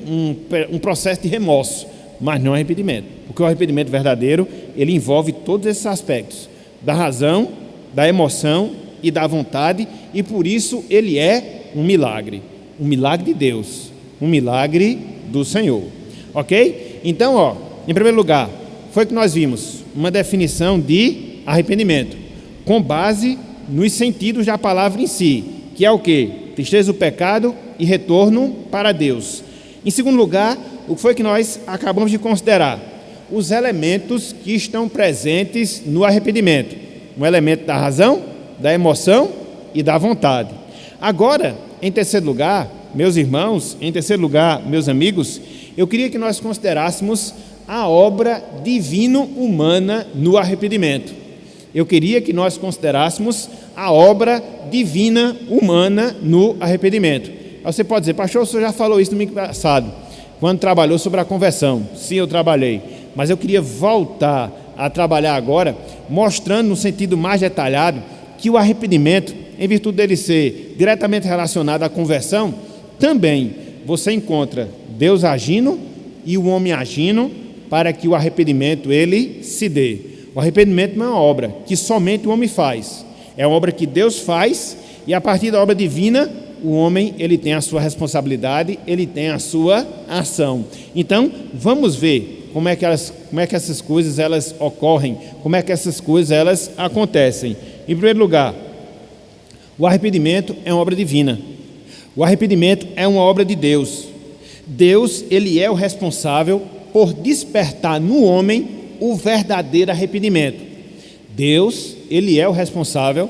um processo de remorso, mas não arrependimento. Porque o arrependimento verdadeiro, ele envolve todos esses aspectos, da razão, da emoção e da vontade, e por isso ele é um milagre de Deus, um milagre do Senhor, ok? Então, em primeiro lugar, foi que nós vimos uma definição de arrependimento, com base nos sentidos da palavra em si, que é o quê? Tristeza do pecado e retorno para Deus. Em segundo lugar, o que foi que nós acabamos de considerar? Os elementos que estão presentes no arrependimento. Um elemento da razão, da emoção e da vontade. Agora, em terceiro lugar, meus irmãos, meus amigos, eu queria que nós considerássemos a obra divino-humana no arrependimento. Eu queria que nós considerássemos a obra divina humana no arrependimento. Você pode dizer, pastor, o senhor já falou isso no domingo passado, quando trabalhou sobre a conversão. Sim, eu trabalhei, mas eu queria voltar a trabalhar agora, mostrando no sentido mais detalhado que o arrependimento, em virtude dele ser diretamente relacionado à conversão, também você encontra Deus agindo e o homem agindo para que o arrependimento ele se dê. O arrependimento não é uma obra que somente o homem faz, é uma obra que Deus faz, e a partir da obra divina, o homem ele tem a sua responsabilidade, ele tem a sua ação. Então, vamos ver como é que essas coisas elas ocorrem, como é que essas coisas elas acontecem. Em primeiro lugar, o arrependimento é uma obra divina. O arrependimento é uma obra de Deus. Deus, ele é o responsável por despertar no homem o verdadeiro arrependimento. Deus, ele é o responsável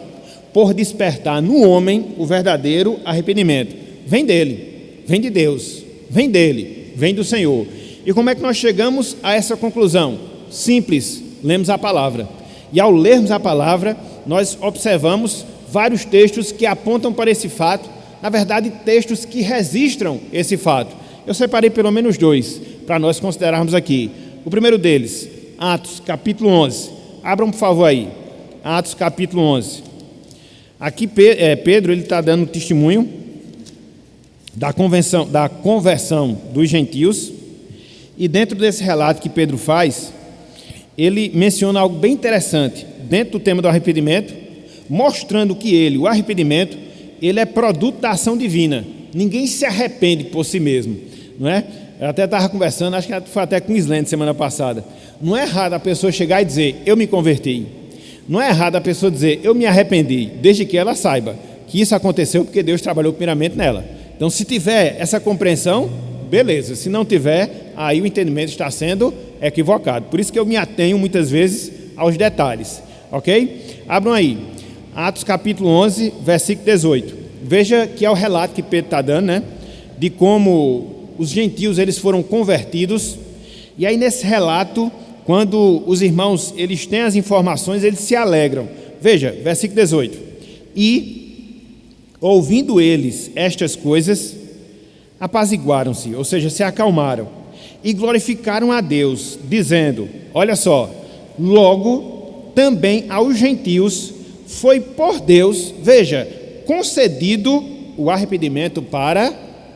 por despertar no homem o verdadeiro arrependimento. Vem dele, vem de Deus, vem dele, vem do Senhor. E como é que nós chegamos a essa conclusão? Simples, lemos a palavra. E ao lermos a palavra, nós observamos vários textos que apontam para esse fato, na verdade, textos que registram esse fato. Eu separei pelo menos 2 para nós considerarmos aqui. O primeiro deles, Atos capítulo 11. Abram, por favor, aí. Atos capítulo 11. Aqui Pedro está dando testemunho da conversão dos gentios. E dentro desse relato que Pedro faz, ele menciona algo bem interessante dentro do tema do arrependimento, mostrando que o arrependimento, ele é produto da ação divina. Ninguém se arrepende por si mesmo, não é? Eu até estava conversando, acho que foi até com o Islande semana passada. Não é errado a pessoa chegar e dizer, eu me converti. Não é errado a pessoa dizer, eu me arrependi, desde que ela saiba que isso aconteceu porque Deus trabalhou primeiramente nela. Então, se tiver essa compreensão, beleza. Se não tiver, aí o entendimento está sendo equivocado. Por isso que eu me atenho muitas vezes aos detalhes, ok? Abram aí, Atos capítulo 11, versículo 18. Veja que é o relato que Pedro está dando, né? De como os gentios eles foram convertidos. E aí nesse relato, quando os irmãos eles têm as informações, eles se alegram. Veja, versículo 18. E, ouvindo eles estas coisas, apaziguaram-se, ou seja, se acalmaram, e glorificaram a Deus, dizendo, olha só, logo também aos gentios foi por Deus, veja, concedido o arrependimento para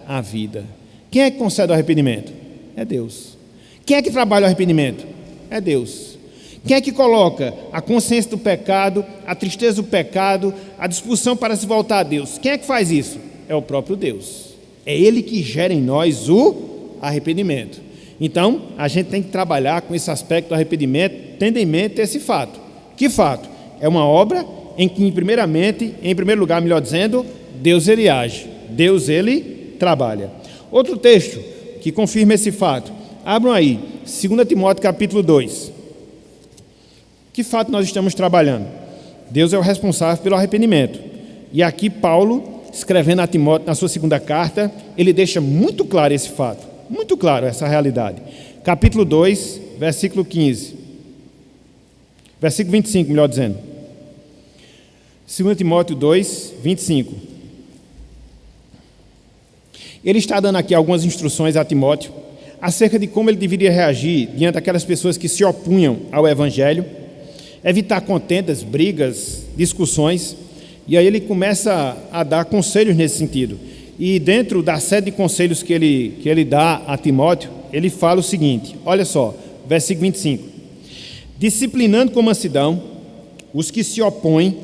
a vida. Quem é que concede o arrependimento? É Deus. Quem é que trabalha o arrependimento? É Deus. Quem é que coloca a consciência do pecado, a tristeza do pecado, a disposição para se voltar a Deus? Quem é que faz isso? É o próprio Deus. É Ele que gera em nós o arrependimento. Então, a gente tem que trabalhar com esse aspecto do arrependimento, tendo em mente esse fato. Que fato? É uma obra em que, em primeiro lugar, melhor dizendo, Deus ele age, Deus ele trabalha. Outro texto que confirma esse fato, abram aí, 2 Timóteo capítulo 2. Que fato nós estamos trabalhando? Deus é o responsável pelo arrependimento. E aqui Paulo, escrevendo a Timóteo na sua segunda carta, ele deixa muito claro esse fato, muito claro essa realidade. Capítulo 2, versículo 15. Versículo 25, melhor dizendo. 2 Timóteo 2, 25. Ele está dando aqui algumas instruções a Timóteo acerca de como ele deveria reagir diante daquelas pessoas que se opunham ao Evangelho, evitar contendas, brigas, discussões, e aí ele começa a dar conselhos nesse sentido. e dentro da série de conselhos que ele dá a Timóteo, ele fala o seguinte, olha só, versículo 25: disciplinando com mansidão os que se opõem,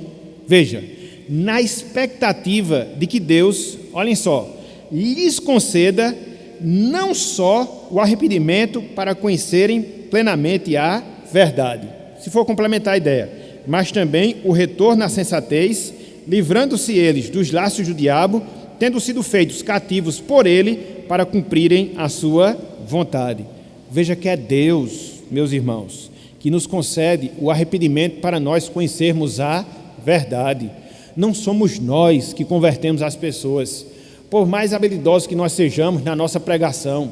veja, na expectativa de que Deus, olhem só, lhes conceda não só o arrependimento para conhecerem plenamente a verdade, se for complementar a ideia, mas também o retorno à sensatez, livrando-se eles dos laços do diabo, tendo sido feitos cativos por ele para cumprirem a sua vontade. Veja que é Deus, meus irmãos, que nos concede o arrependimento para nós conhecermos a verdade. Não somos nós que convertemos as pessoas. Por mais habilidosos que nós sejamos na nossa pregação,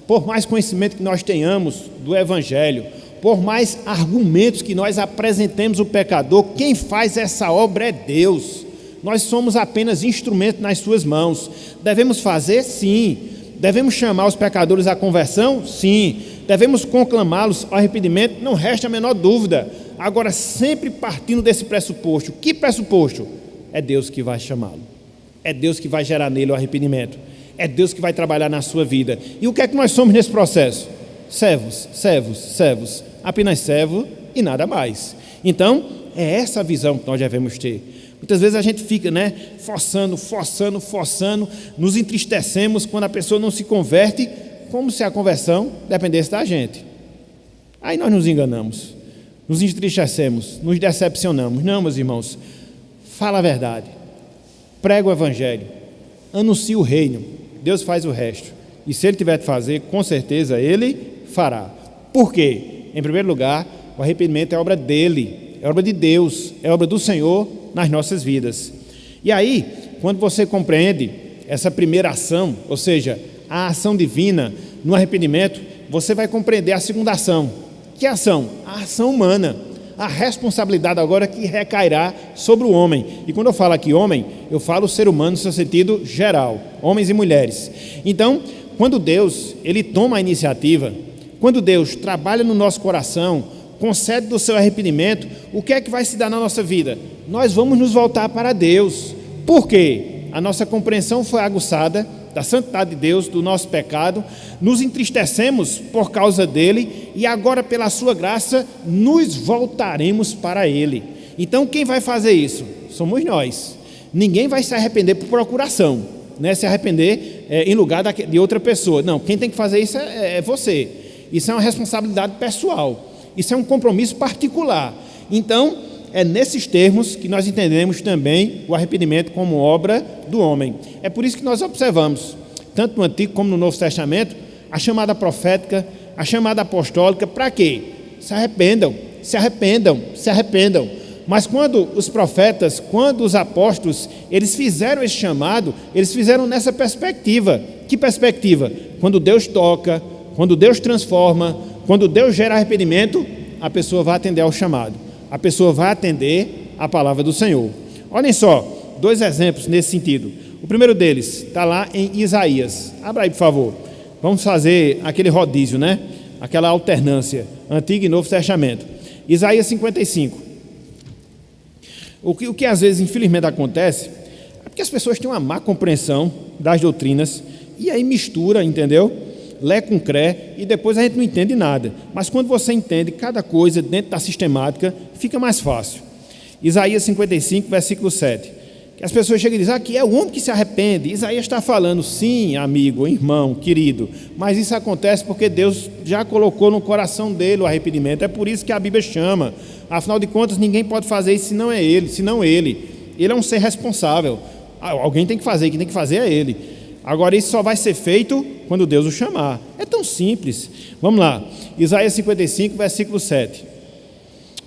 por mais conhecimento que nós tenhamos do Evangelho, por mais argumentos que nós apresentemos ao pecador, quem faz essa obra é Deus. Nós somos apenas instrumento nas suas mãos. Devemos fazer? Sim. Devemos chamar os pecadores à conversão? Sim. Devemos conclamá-los ao arrependimento? Não resta a menor dúvida. Agora, sempre partindo desse pressuposto. Que pressuposto? É Deus que vai chamá-lo. É Deus que vai gerar nele o arrependimento. É Deus que vai trabalhar na sua vida. E o que é que nós somos nesse processo? Servos, servos, servos. Apenas servo e nada mais. Então, é essa a visão que nós devemos ter. Muitas vezes a gente fica, forçando, nos entristecemos quando a pessoa não se converte, como se a conversão dependesse da gente. Aí nós nos enganamos, nos entristecemos, nos decepcionamos. Não, meus irmãos, fala a verdade, prega o Evangelho, anuncie o reino, Deus faz o resto. E se Ele tiver de fazer, com certeza Ele fará. Por quê? Em primeiro lugar, o arrependimento é obra dEle, é obra de Deus, é obra do Senhor nas nossas vidas. E aí, quando você compreende essa primeira ação, ou seja, a ação divina no arrependimento, você vai compreender a segunda ação. Que ação? A ação humana, a responsabilidade agora que recairá sobre o homem. E quando eu falo aqui homem, eu falo ser humano no seu sentido geral, homens e mulheres. Então, quando Deus, Ele toma a iniciativa, quando Deus trabalha no nosso coração, concede do seu arrependimento, o que é que vai se dar na nossa vida? Nós vamos nos voltar para Deus. Por quê? A nossa compreensão foi aguçada da santidade de Deus, do nosso pecado, nos entristecemos por causa dele e agora pela sua graça nos voltaremos para ele. Então quem vai fazer isso? Somos nós. Ninguém vai se arrepender por procuração, se arrepender em lugar de outra pessoa. Não, quem tem que fazer isso é você. Isso é uma responsabilidade pessoal. Isso é um compromisso particular. Então, é nesses termos que nós entendemos também o arrependimento como obra do homem. É por isso que nós observamos, tanto no Antigo como no Novo Testamento, a chamada profética, a chamada apostólica, para quê? Se arrependam, se arrependam, se arrependam. Mas quando os profetas, quando os apóstolos, eles fizeram esse chamado, eles fizeram nessa perspectiva. Que perspectiva? Quando Deus toca, quando Deus transforma, quando Deus gera arrependimento, a pessoa vai atender ao chamado. A pessoa vai atender a palavra do Senhor. Olhem só, 2 exemplos nesse sentido. O primeiro deles está lá em Isaías. Abra aí, por favor. Vamos fazer aquele rodízio, Aquela alternância, Antigo e Novo Testamento. Isaías 55. O que às vezes, infelizmente, acontece é porque as pessoas têm uma má compreensão das doutrinas e aí mistura, entendeu? Lé com cré, e depois a gente não entende nada. Mas quando você entende cada coisa dentro da sistemática, fica mais fácil. Isaías 55, versículo 7. Que as pessoas chegam e dizem, aqui é o homem que se arrepende. Isaías está falando, sim, amigo, irmão, querido, mas isso acontece porque Deus já colocou no coração dele o arrependimento. É por isso que a Bíblia chama. Afinal de contas, ninguém pode fazer isso senão ele. Ele é um ser responsável. Alguém tem que fazer, quem tem que fazer é ele. Agora, isso só vai ser feito quando Deus o chamar. É tão simples. Vamos lá. Isaías 55, versículo 7.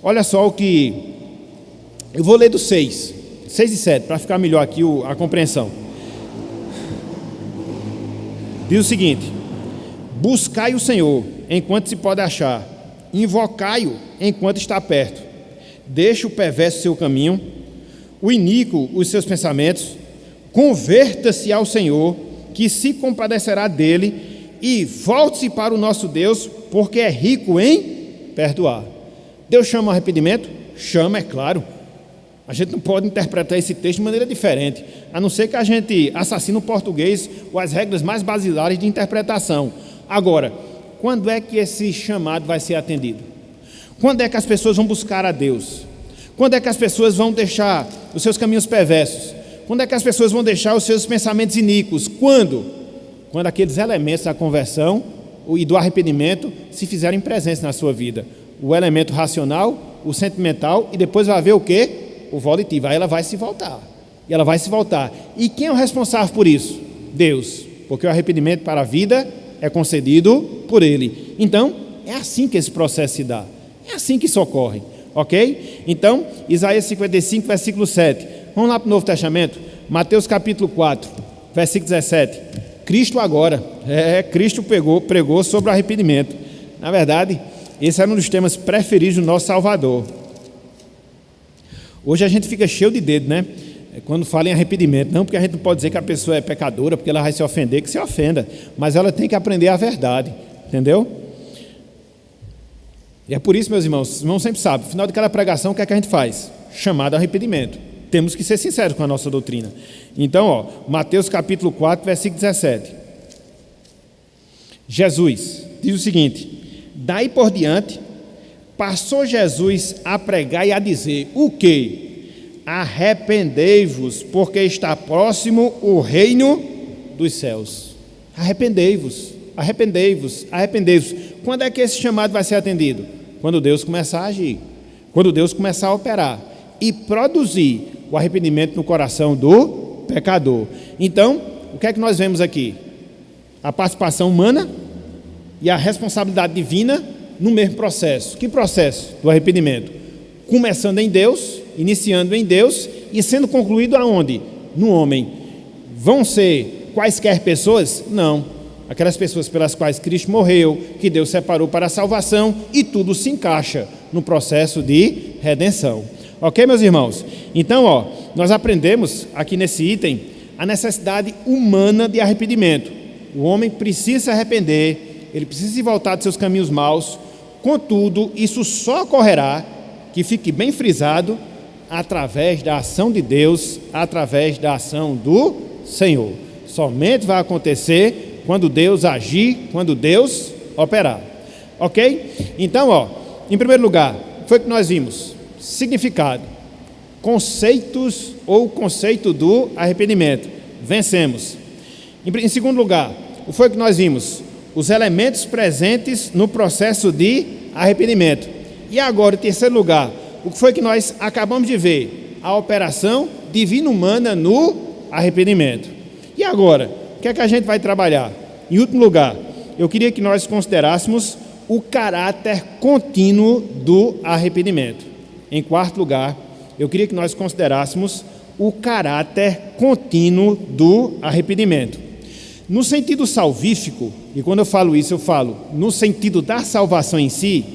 Olha só o que... Eu vou ler do 6 e 7, para ficar melhor aqui a compreensão. Diz o seguinte: buscai o Senhor enquanto se pode achar, invocai-o enquanto está perto. Deixe o perverso seu caminho, o iníquo os seus pensamentos, converta-se ao Senhor, que se compadecerá dele, e volte-se para o nosso Deus, porque é rico em perdoar. Deus chama o arrependimento? Chama, é claro. A gente não pode interpretar esse texto de maneira diferente, a não ser que a gente assassine o português ou as regras mais basilares de interpretação. Agora, quando é que esse chamado vai ser atendido? Quando é que as pessoas vão buscar a Deus? Quando é que as pessoas vão deixar os seus caminhos perversos? Quando é que as pessoas vão deixar os seus pensamentos iníquos? Quando? Quando aqueles elementos da conversão e do arrependimento se fizerem presentes na sua vida. O elemento racional, o sentimental, e depois vai haver o quê? O volitivo. Aí ela vai se voltar. E ela vai se voltar. E quem é o responsável por isso? Deus. Porque o arrependimento para a vida é concedido por Ele. Então, é assim que esse processo se dá. É assim que isso ocorre. Ok? Então, Isaías 55, versículo 7. Vamos lá para o Novo Testamento. Mateus capítulo 4, versículo 17. Cristo agora. Cristo pregou sobre o arrependimento. Na verdade, esse era um dos temas preferidos do nosso Salvador. Hoje a gente fica cheio de dedo, né? Quando fala em arrependimento. Não porque a gente não pode dizer que a pessoa é pecadora, porque ela vai se ofender, que se ofenda. Mas ela tem que aprender a verdade. Entendeu? E é por isso, meus irmãos, os irmãos sempre sabem, no final de cada pregação, o que é que a gente faz? Chamado arrependimento. Temos que ser sinceros com a nossa doutrina. Então, Mateus capítulo 4, versículo 17. Jesus diz o seguinte: daí por diante, passou Jesus a pregar e a dizer, o quê? Arrependei-vos, porque está próximo o reino dos céus. Arrependei-vos, arrependei-vos, arrependei-vos. Quando é que esse chamado vai ser atendido? Quando Deus começar a agir, quando Deus começar a operar e produzir o arrependimento no coração do pecador. Então, o que é que nós vemos aqui? A participação humana e a responsabilidade divina no mesmo processo. Que processo do arrependimento? Começando em Deus, iniciando em Deus e sendo concluído aonde? No homem. Vão ser quaisquer pessoas? Não. Aquelas pessoas pelas quais Cristo morreu, que Deus separou para a salvação, e tudo se encaixa no processo de redenção. Ok, meus irmãos? Então, nós aprendemos aqui nesse item a necessidade humana de arrependimento. O homem precisa se arrepender, ele precisa se voltar dos seus caminhos maus. Contudo, isso só ocorrerá, que fique bem frisado, através da ação de Deus, através da ação do Senhor. Somente vai acontecer quando Deus agir, quando Deus operar. Ok? Então, em primeiro lugar, foi o que nós vimos. Significado. Conceitos ou conceito do arrependimento. Vencemos. Em segundo lugar, o que foi que nós vimos? Os elementos presentes no processo de arrependimento. E agora, em terceiro lugar, o que foi que nós acabamos de ver? A operação divina-humana no arrependimento. E agora, o que é que a gente vai trabalhar? Em último lugar, eu queria que nós considerássemos o caráter contínuo do arrependimento. Em quarto lugar, eu queria que nós considerássemos o caráter contínuo do arrependimento. No sentido salvífico, e quando eu falo isso, eu falo no sentido da salvação em si,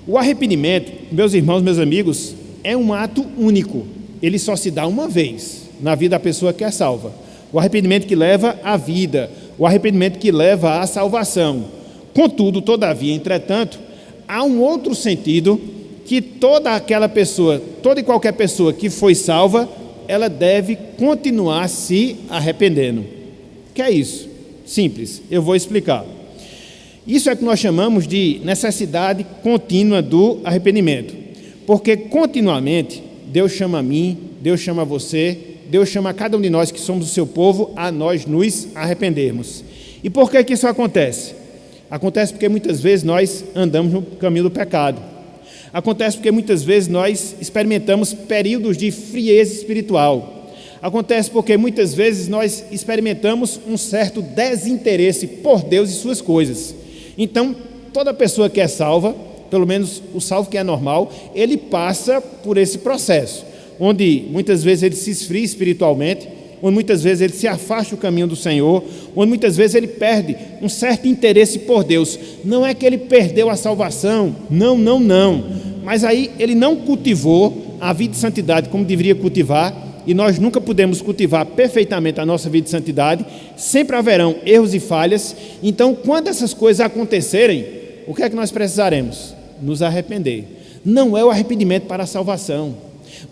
o arrependimento, meus irmãos, meus amigos, é um ato único. Ele só se dá uma vez na vida da pessoa que é salva. O arrependimento que leva à vida, o arrependimento que leva à salvação. Contudo, todavia, entretanto, há um outro sentido que toda aquela pessoa, toda e qualquer pessoa que foi salva, ela deve continuar se arrependendo. O que é isso? Simples, eu vou explicar. Isso é que nós chamamos de necessidade contínua do arrependimento. Porque continuamente, Deus chama a mim, Deus chama a você, Deus chama a cada um de nós que somos o seu povo a nós nos arrependermos. E por que isso acontece? Acontece porque muitas vezes nós andamos no caminho do pecado. Acontece porque muitas vezes nós experimentamos períodos de frieza espiritual. Acontece porque muitas vezes nós experimentamos um certo desinteresse por Deus e suas coisas. Então, toda pessoa que é salva, pelo menos o salvo que é normal, ele passa por esse processo, onde muitas vezes ele se esfria espiritualmente, onde muitas vezes ele se afasta do caminho do Senhor, onde muitas vezes ele perde um certo interesse por Deus. Não é que ele perdeu a salvação, não, mas aí ele não cultivou a vida de santidade como deveria cultivar, e nós nunca podemos cultivar perfeitamente a nossa vida de santidade, sempre haverão erros e falhas. Então, quando essas coisas acontecerem, o que é que nós precisaremos? Nos arrepender. Não é o arrependimento para a salvação,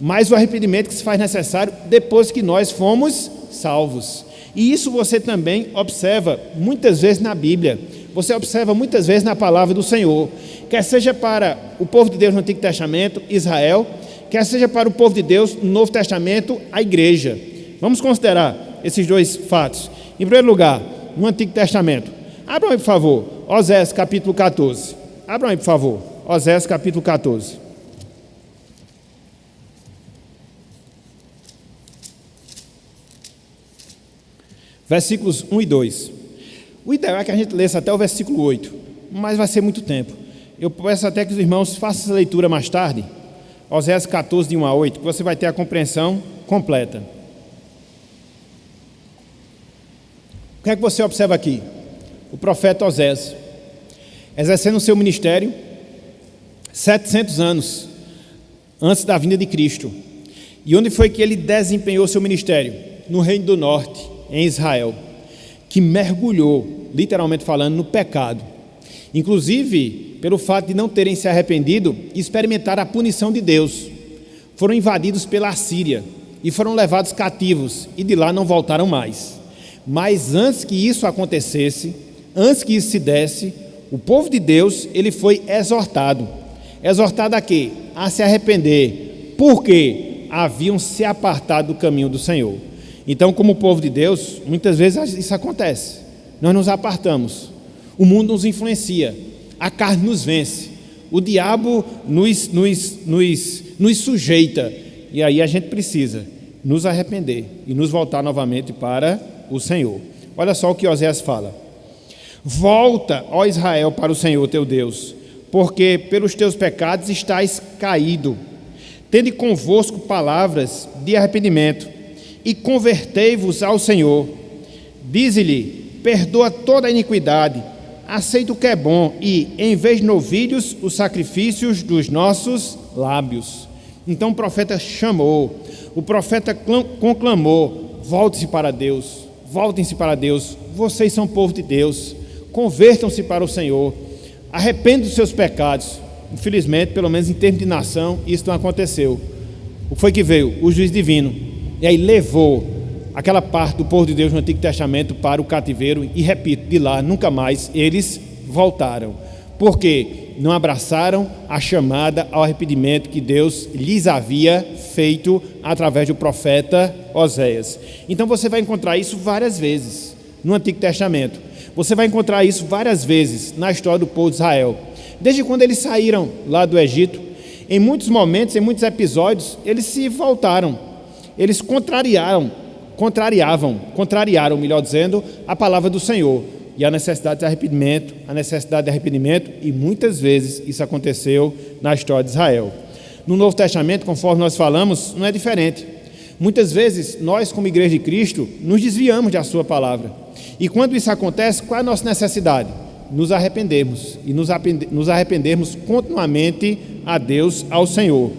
mas o arrependimento que se faz necessário depois que nós fomos salvos. E isso você também observa muitas vezes na Bíblia, você observa muitas vezes na palavra do Senhor, quer seja para o povo de Deus no Antigo Testamento, Israel, quer seja para o povo de Deus no Novo Testamento, a igreja. Vamos considerar esses dois fatos. Em primeiro lugar, no Antigo Testamento, abram aí, por favor, Oséias capítulo 14. Abram aí, por favor, Oséias capítulo 14. Versículos 1 e 2. O ideal é que a gente lesse até o versículo 8, mas vai ser muito tempo. Eu peço até que os irmãos façam essa leitura mais tarde, Oséias 14, de 1 a 8, que você vai ter a compreensão completa. O que é que você observa aqui? O profeta Oséias, exercendo o seu ministério 700 anos antes da vinda de Cristo. E onde foi que ele desempenhou seu ministério? No Reino do Norte, em Israel, que mergulhou, literalmente falando, no pecado. Inclusive, pelo fato de não terem se arrependido e experimentar a punição de Deus. Foram invadidos pela Assíria e foram levados cativos e de lá não voltaram mais. Mas antes que isso acontecesse, antes que isso se desse, o povo de Deus, ele foi exortado. Exortado a quê? A se arrepender, porque haviam se apartado do caminho do Senhor. Então, como povo de Deus, muitas vezes isso acontece. Nós nos apartamos, o mundo nos influencia, a carne nos vence, o diabo nos sujeita, e aí a gente precisa nos arrepender e nos voltar novamente para o Senhor. Olha só o que Oséias fala: volta, ó Israel, para o Senhor teu Deus, porque pelos teus pecados estás caído. Tende convosco palavras de arrependimento e convertei-vos ao Senhor. Dize-lhe: perdoa toda a iniquidade, aceita o que é bom e, em vez de novilhos, os sacrifícios dos nossos lábios. Então o profeta chamou, o profeta conclamou: volte-se para Deus, voltem-se para Deus, vocês são povo de Deus, convertam-se para o Senhor, arrependam dos seus pecados. Infelizmente, pelo menos em termos de nação, isso não aconteceu. O que foi que veio? O juiz divino, e aí levou aquela parte do povo de Deus no Antigo Testamento para o cativeiro, e repito, de lá nunca mais eles voltaram, porque não abraçaram a chamada ao arrependimento que Deus lhes havia feito através do profeta Oséias. Então você vai encontrar isso várias vezes no Antigo Testamento, você vai encontrar isso várias vezes na história do povo de Israel, desde quando eles saíram lá do Egito. Em muitos momentos, em muitos episódios, eles se voltaram, eles contrariaram, melhor dizendo, a palavra do Senhor e a necessidade de arrependimento, e muitas vezes isso aconteceu na história de Israel. No Novo Testamento, conforme nós falamos, não é diferente. Muitas vezes nós, como Igreja de Cristo, nos desviamos da sua palavra, e quando isso acontece, qual é a nossa necessidade? Nos arrependermos, e nos arrependermos continuamente a Deus, ao Senhor.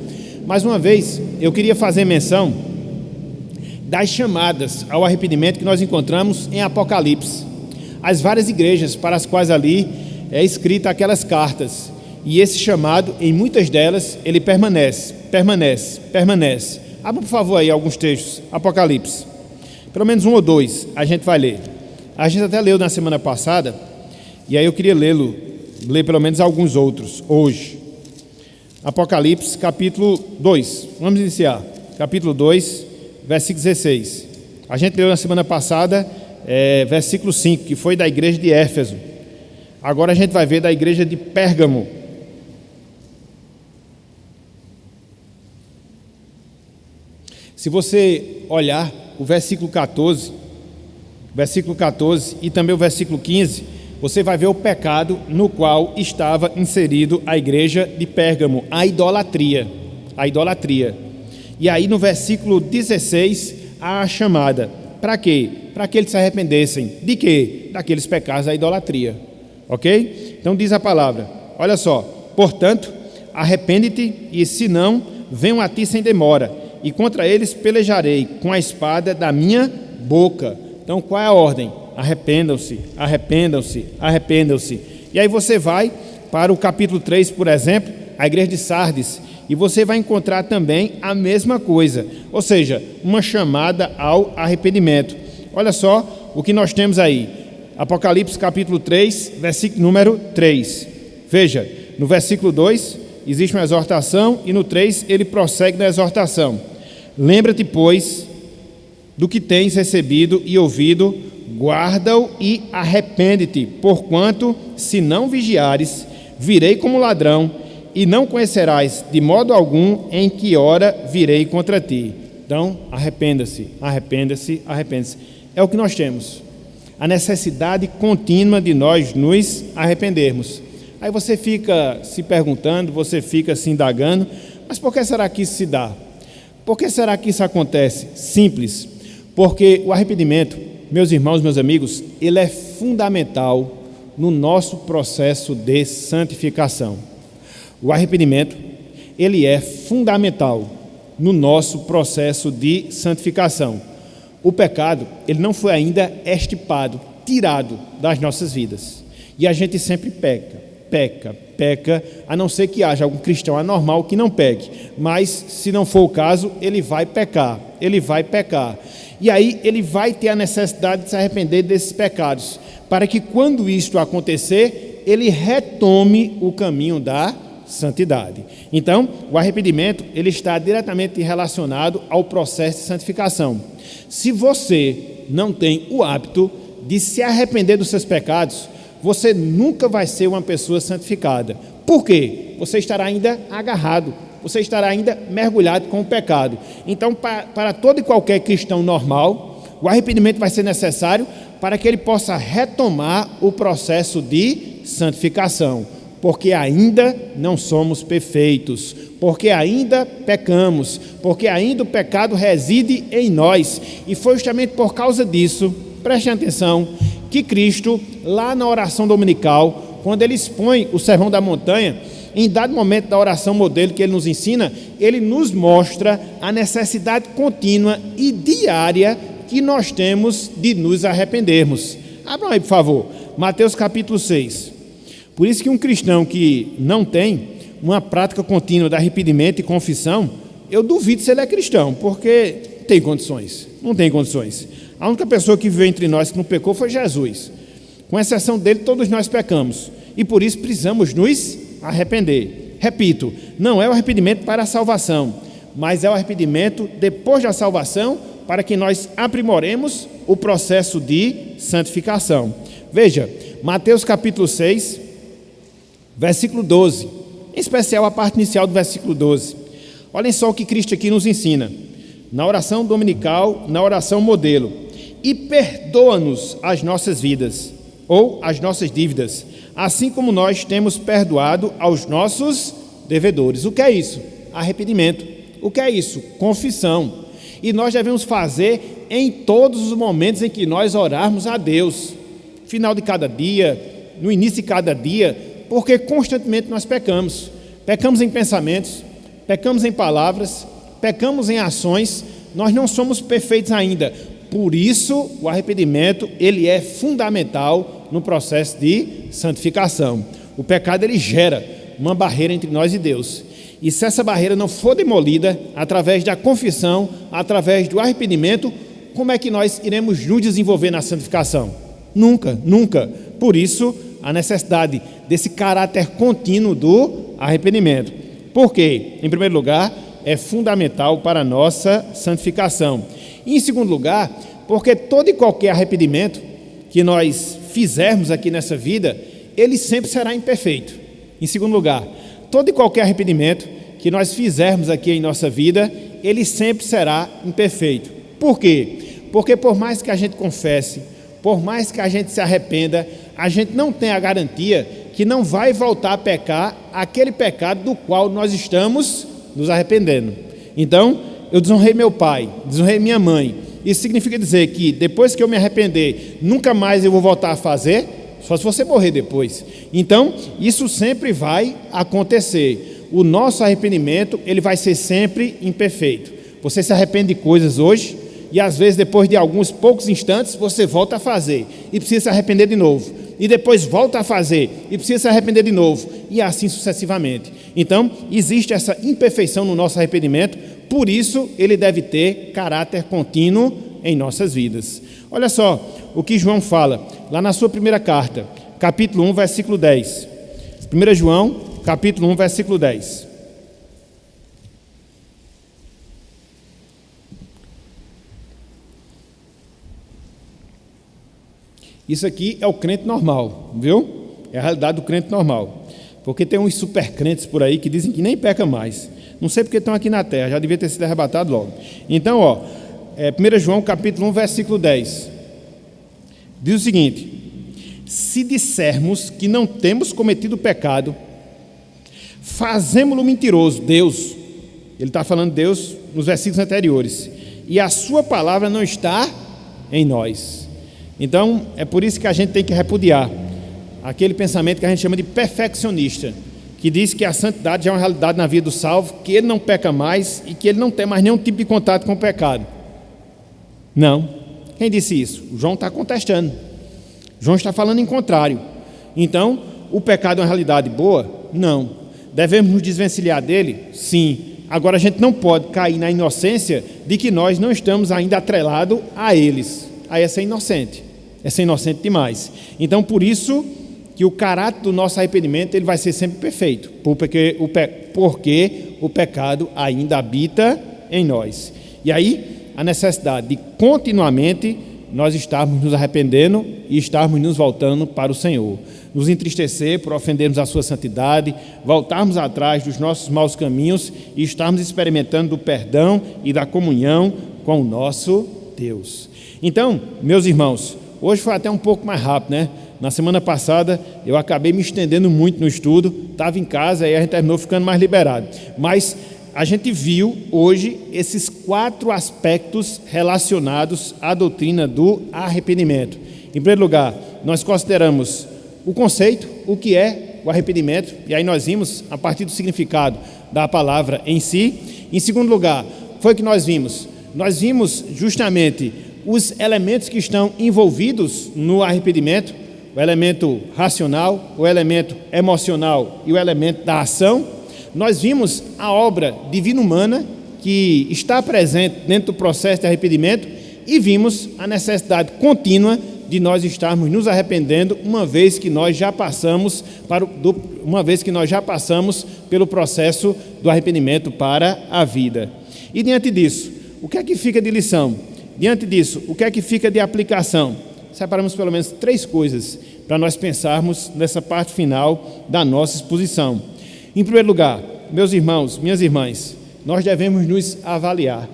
Mais uma vez, eu queria fazer menção das chamadas ao arrependimento que nós encontramos em Apocalipse, as várias igrejas para as quais ali é escrita aquelas cartas, e esse chamado, em muitas delas, ele permanece. Abra, por favor, aí alguns textos, Apocalipse, pelo menos 1 ou 2, a gente vai ler. A gente até leu na semana passada, e aí eu queria ler pelo menos alguns outros, hoje. Apocalipse, capítulo 2, vamos iniciar, capítulo 2, versículo 16. A gente leu na semana passada, versículo 5, que foi da igreja de Éfeso. Agora a gente vai ver da igreja de Pérgamo. Se você olhar o versículo 14 e também o versículo 15, você vai ver o pecado no qual estava inserido a igreja de Pérgamo, a idolatria. E aí no versículo 16, há a chamada. Para quê? Para que eles se arrependessem. De quê? Daqueles pecados da idolatria. Ok? Então diz a palavra, olha só: portanto, arrepende-te, e se não, venham a ti sem demora, e contra eles pelejarei com a espada da minha boca. Então qual é a ordem? Arrependam-se. E aí você vai para o capítulo 3, por exemplo, a igreja de Sardes, e você vai encontrar também a mesma coisa, ou seja, uma chamada ao arrependimento. Olha só o que nós temos aí, Apocalipse capítulo 3, versículo número 3. Veja, no versículo 2 existe uma exortação e no 3 ele prossegue na exortação. Lembra-te, pois, do que tens recebido e ouvido, guarda-o e arrepende-te, porquanto, se não vigiares, virei como ladrão, e não conhecerás de modo algum em que hora virei contra ti. Então, arrependa-se, arrependa-se, arrependa-se. É o que nós temos, a necessidade contínua de nós nos arrependermos. Aí você fica se perguntando, você fica se indagando, mas por que será que isso se dá? Por que será que isso acontece? Simples, porque o arrependimento, meus irmãos, meus amigos, ele é fundamental no nosso processo de santificação. O arrependimento, ele é fundamental no nosso processo de santificação. O pecado, ele não foi ainda extirpado, tirado das nossas vidas. E a gente sempre peca, a não ser que haja algum cristão anormal que não peque. Mas, se não for o caso, ele vai pecar. E aí, ele vai ter a necessidade de se arrepender desses pecados, para que quando isto acontecer, ele retome o caminho da santidade. Então, o arrependimento, ele está diretamente relacionado ao processo de santificação. Se você não tem o hábito de se arrepender dos seus pecados, você nunca vai ser uma pessoa santificada. Por quê? Você estará ainda agarrado, você estará ainda mergulhado com o pecado. Então, para todo e qualquer cristão normal, o arrependimento vai ser necessário para que ele possa retomar o processo de santificação, porque ainda não somos perfeitos, porque ainda pecamos, porque ainda o pecado reside em nós, e foi justamente por causa disso, prestem atenção, que Cristo, lá na oração dominical, quando ele expõe o Sermão da Montanha, em dado momento da oração modelo que ele nos ensina, ele nos mostra a necessidade contínua e diária que nós temos de nos arrependermos. Abram aí, por favor, Mateus capítulo 6. Por isso que um cristão que não tem uma prática contínua de arrependimento e confissão, eu duvido se ele é cristão, porque tem condições, não tem condições. A única pessoa que viveu entre nós que não pecou foi Jesus. Com exceção dele, todos nós pecamos. E por isso precisamos nos arrepender. Repito, não é o arrependimento para a salvação, mas é o arrependimento depois da salvação, para que nós aprimoremos o processo de santificação. Veja, Mateus capítulo 6, versículo 12. Em especial a parte inicial do versículo 12. Olhem só o que Cristo aqui nos ensina. Na oração dominical, na oração modelo. E perdoa-nos as nossas vidas, ou as nossas dívidas, assim como nós temos perdoado aos nossos devedores. O que é isso? Arrependimento. O que é isso? Confissão. E nós devemos fazer em todos os momentos em que nós orarmos a Deus. Final de cada dia, no início de cada dia, porque constantemente nós pecamos. Pecamos em pensamentos, pecamos em palavras, pecamos em ações, nós não somos perfeitos ainda. Por isso, o arrependimento, ele é fundamental no processo de santificação. O pecado, ele gera uma barreira entre nós e Deus. E se essa barreira não for demolida, através da confissão, através do arrependimento, como é que nós iremos nos desenvolver na santificação? Nunca, nunca. Por isso, a necessidade desse caráter contínuo do arrependimento. Por quê? Em primeiro lugar, é fundamental para a nossa santificação. E em segundo lugar, porque todo e qualquer arrependimento que nós fizermos aqui nessa vida, ele sempre será imperfeito. Em segundo lugar, todo e qualquer arrependimento que nós fizermos aqui em nossa vida, ele sempre será imperfeito. Por quê? Porque por mais que a gente confesse, por mais que a gente se arrependa, a gente não tem a garantia que não vai voltar a pecar aquele pecado do qual nós estamos nos arrependendo. Então, eu desonrei meu pai, desonrei minha mãe. Isso significa dizer que depois que eu me arrepender, nunca mais eu vou voltar a fazer, só se você morrer depois. Então, isso sempre vai acontecer. O nosso arrependimento, ele vai ser sempre imperfeito. Você se arrepende de coisas hoje, e às vezes depois de alguns poucos instantes, você volta a fazer, e precisa se arrepender de novo. e depois volta a fazer, e precisa se arrepender de novo, e assim sucessivamente. Então, existe essa imperfeição no nosso arrependimento, por isso ele deve ter caráter contínuo em nossas vidas. Olha só o que João fala, lá na sua primeira carta, capítulo 1, versículo 10. 1 João, capítulo 1, versículo 10. Isso aqui é o crente normal, viu? É a realidade do crente normal. Porque tem uns super crentes por aí que dizem que nem peca mais. Não sei porque estão aqui na terra, já devia ter sido arrebatado logo. Então, 1 João capítulo 1, versículo 10. Diz o seguinte: se dissermos que não temos cometido pecado, fazemo-lo mentiroso, Deus. Ele está falando de Deus nos versículos anteriores. E a sua palavra não está em nós. Então, é por isso que a gente tem que repudiar aquele pensamento que a gente chama de perfeccionista, que diz que a santidade já é uma realidade na vida do salvo, que ele não peca mais e que ele não tem mais nenhum tipo de contato com o pecado. Não. Quem disse isso? O João está contestando. João está falando em contrário. Então, o pecado é uma realidade boa? Não. Devemos nos desvencilhar dele? Sim. Agora, a gente não pode cair na inocência de que nós não estamos ainda atrelados a eles. Aí é ser inocente. É ser inocente demais. Então, por isso que o caráter do nosso arrependimento ele vai ser sempre perfeito, porque o pecado ainda habita em nós. E aí, a necessidade de continuamente nós estarmos nos arrependendo e estarmos nos voltando para o Senhor. Nos entristecer por ofendermos a sua santidade, voltarmos atrás dos nossos maus caminhos e estarmos experimentando do perdão e da comunhão com o nosso Deus. Então, meus irmãos, hoje foi até um pouco mais rápido, né? Na semana passada eu acabei me estendendo muito no estudo, estava em casa e a gente terminou ficando mais liberado. Mas a gente viu hoje esses 4 aspectos relacionados à doutrina do arrependimento. Em primeiro lugar, nós consideramos o conceito, o que é o arrependimento, e aí nós vimos a partir do significado da palavra em si. Em segundo lugar, foi o que nós vimos. Nós vimos justamente os elementos que estão envolvidos no arrependimento, o elemento racional, o elemento emocional e o elemento da ação. Nós vimos a obra divina-humana que está presente dentro do processo de arrependimento e vimos a necessidade contínua de nós estarmos nos arrependendo uma vez que nós já passamos pelo processo do arrependimento para a vida. E diante disso, o que é que fica de lição? Diante disso, o que é que fica de aplicação? Separamos pelo menos 3 coisas para nós pensarmos nessa parte final da nossa exposição. Em primeiro lugar, meus irmãos, minhas irmãs, nós devemos nos avaliar.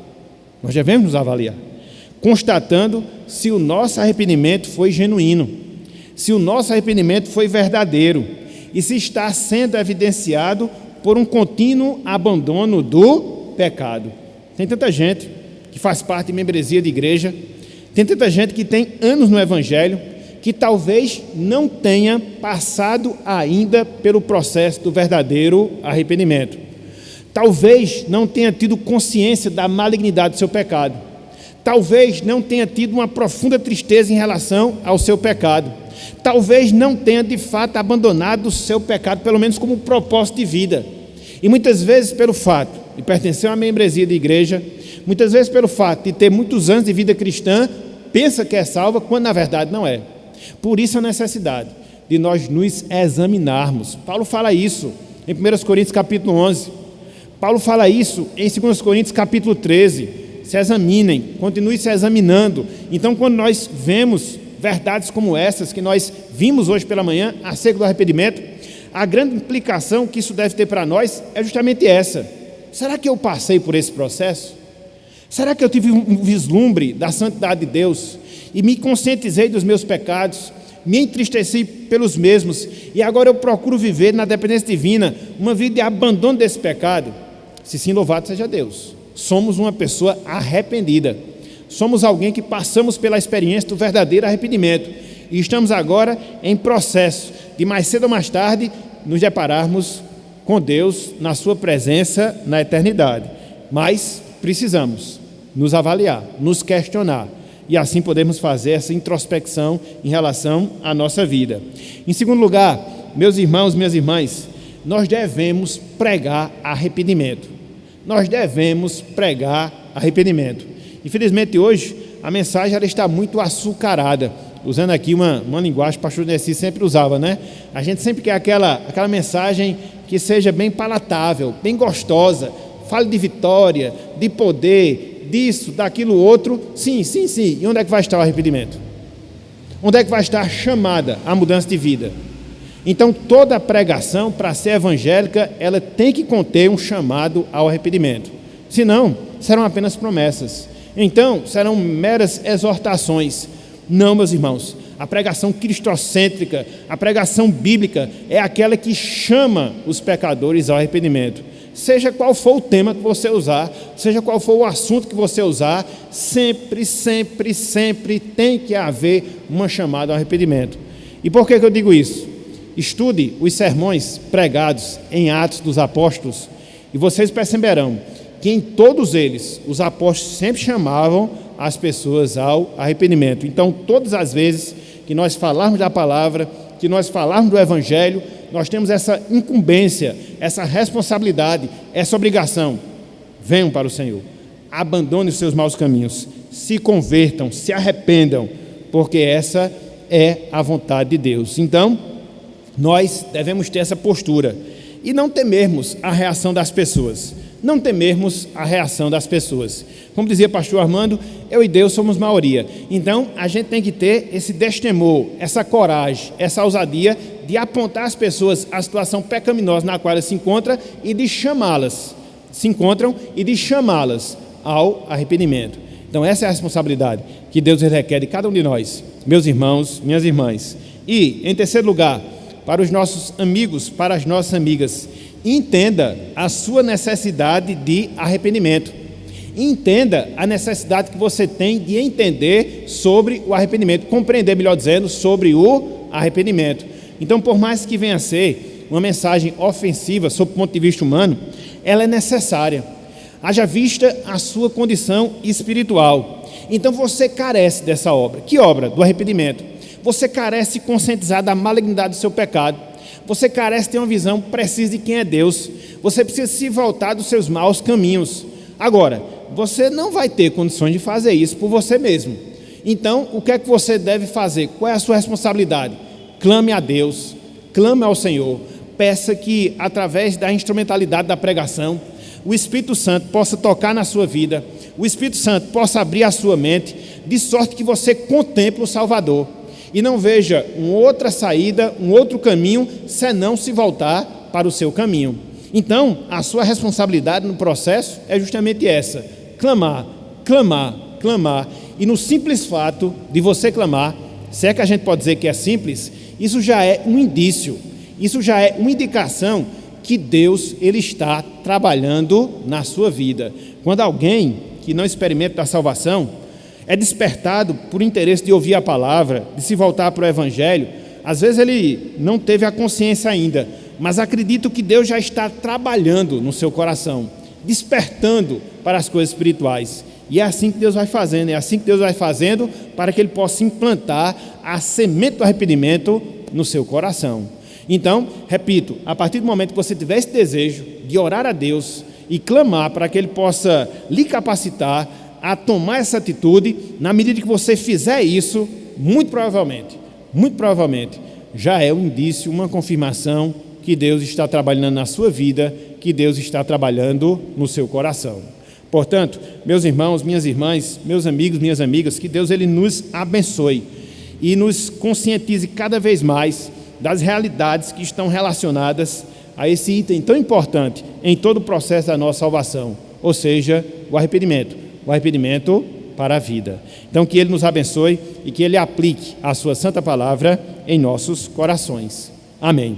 Nós devemos nos avaliar, constatando se o nosso arrependimento foi genuíno, se o nosso arrependimento foi verdadeiro e se está sendo evidenciado por um contínuo abandono do pecado. Tem tanta gente que faz parte de membresia de igreja, tem tanta gente que tem anos no Evangelho, que talvez não tenha passado ainda pelo processo do verdadeiro arrependimento. Talvez não tenha tido consciência da malignidade do seu pecado. Talvez não tenha tido uma profunda tristeza em relação ao seu pecado. Talvez não tenha de fato abandonado o seu pecado, pelo menos como propósito de vida. E muitas vezes pelo fato de pertencer a uma membresia de igreja, muitas vezes pelo fato de ter muitos anos de vida cristã, pensa que é salva, quando na verdade não é. Por isso a necessidade de nós nos examinarmos. Paulo fala isso em 1 Coríntios capítulo 11. Paulo fala isso em 2 Coríntios capítulo 13. Se examinem, continuem se examinando. Então, quando nós vemos verdades como essas que nós vimos hoje pela manhã acerca do arrependimento, a grande implicação que isso deve ter para nós é justamente essa. Será que eu passei por esse processo? Será que eu tive um vislumbre da santidade de Deus e me conscientizei dos meus pecados, me entristeci pelos mesmos e agora eu procuro viver na dependência divina uma vida de abandono desse pecado? Se sim, louvado seja Deus. Somos uma pessoa arrependida. Somos alguém que passamos pela experiência do verdadeiro arrependimento e estamos agora em processo de mais cedo ou mais tarde nos depararmos com Deus na sua presença na eternidade. Mas precisamos nos avaliar, nos questionar e assim podemos fazer essa introspecção em relação à nossa vida. Em segundo lugar, meus irmãos, minhas irmãs, nós devemos pregar arrependimento. Nós devemos pregar arrependimento. Infelizmente hoje a mensagem ela está muito açucarada, usando aqui uma linguagem que o pastor Nessi sempre usava, né? A gente sempre quer aquela mensagem que seja bem palatável, bem gostosa, fale de vitória, de poder, disso, daquilo outro. Sim. E onde é que vai estar o arrependimento? Onde é que vai estar a chamada à mudança de vida? Então, toda pregação, para ser evangélica, ela tem que conter um chamado ao arrependimento. Senão, serão apenas promessas. Então, serão meras exortações. Não, meus irmãos, a pregação cristocêntrica, a pregação bíblica é aquela que chama os pecadores ao arrependimento. Seja qual for o tema que você usar, seja qual for o assunto que você usar, sempre tem que haver uma chamada ao arrependimento. E por que eu digo isso? Estude os sermões pregados em Atos dos Apóstolos e vocês perceberão que em todos eles os apóstolos sempre chamavam as pessoas ao arrependimento. Então, todas as vezes que nós falarmos da palavra, que nós falarmos do evangelho, nós temos essa incumbência, essa responsabilidade, essa obrigação. Venham para o Senhor, abandonem os seus maus caminhos, se convertam, se arrependam, porque essa é a vontade de Deus. Então, nós devemos ter essa postura e não temermos a reação das pessoas. Não temermos a reação das pessoas. Como dizia o pastor Armando, eu e Deus somos maioria. Então, a gente tem que ter esse destemor, essa coragem, essa ousadia de apontar às pessoas a situação pecaminosa na qual elas se encontram e de chamá-las ao arrependimento. Então, essa é a responsabilidade que Deus requer de cada um de nós, meus irmãos, minhas irmãs. E, em terceiro lugar, para os nossos amigos, para as nossas amigas, entenda a sua necessidade de arrependimento. Entenda a necessidade que você tem de entender sobre o arrependimento, compreender, melhor dizendo, sobre o arrependimento. Então, por mais que venha a ser uma mensagem ofensiva sob o ponto de vista humano, ela é necessária. Haja vista a sua condição espiritual. Então, você carece dessa obra. Que obra? Do arrependimento. Você carece de conscientizar da malignidade do seu pecado. Você carece de ter uma visão precisa de quem é Deus. Você precisa se voltar dos seus maus caminhos. Agora, você não vai ter condições de fazer isso por você mesmo. Então, o que é que você deve fazer? Qual é a sua responsabilidade? Clame a Deus, clame ao Senhor. Peça que, através da instrumentalidade da pregação, o Espírito Santo possa tocar na sua vida. O Espírito Santo possa abrir a sua mente, de sorte que você contemple o Salvador. E não veja uma outra saída, um outro caminho, senão se voltar para o seu caminho. Então, a sua responsabilidade no processo é justamente essa: clamar. E no simples fato de você clamar, se é que a gente pode dizer que é simples, isso já é um indício, isso já é uma indicação que Deus ele está trabalhando na sua vida. Quando alguém que não experimenta a salvação é despertado por interesse de ouvir a palavra, de se voltar para o evangelho, às vezes ele não teve a consciência ainda, mas acredito que Deus já está trabalhando no seu coração, despertando para as coisas espirituais. E é assim que Deus vai fazendo, para que ele possa implantar a semente do arrependimento no seu coração. Então, repito, a partir do momento que você tiver esse desejo de orar a Deus e clamar para que ele possa lhe capacitar a tomar essa atitude, na medida que você fizer isso, muito provavelmente, já é um indício, uma confirmação que Deus está trabalhando na sua vida, que Deus está trabalhando no seu coração. Portanto, meus irmãos, minhas irmãs, meus amigos, minhas amigas, que Deus ele nos abençoe e nos conscientize cada vez mais das realidades que estão relacionadas a esse item tão importante em todo o processo da nossa salvação, ou seja, o arrependimento para a vida. Então, que Ele nos abençoe e que Ele aplique a sua santa palavra em nossos corações. Amém.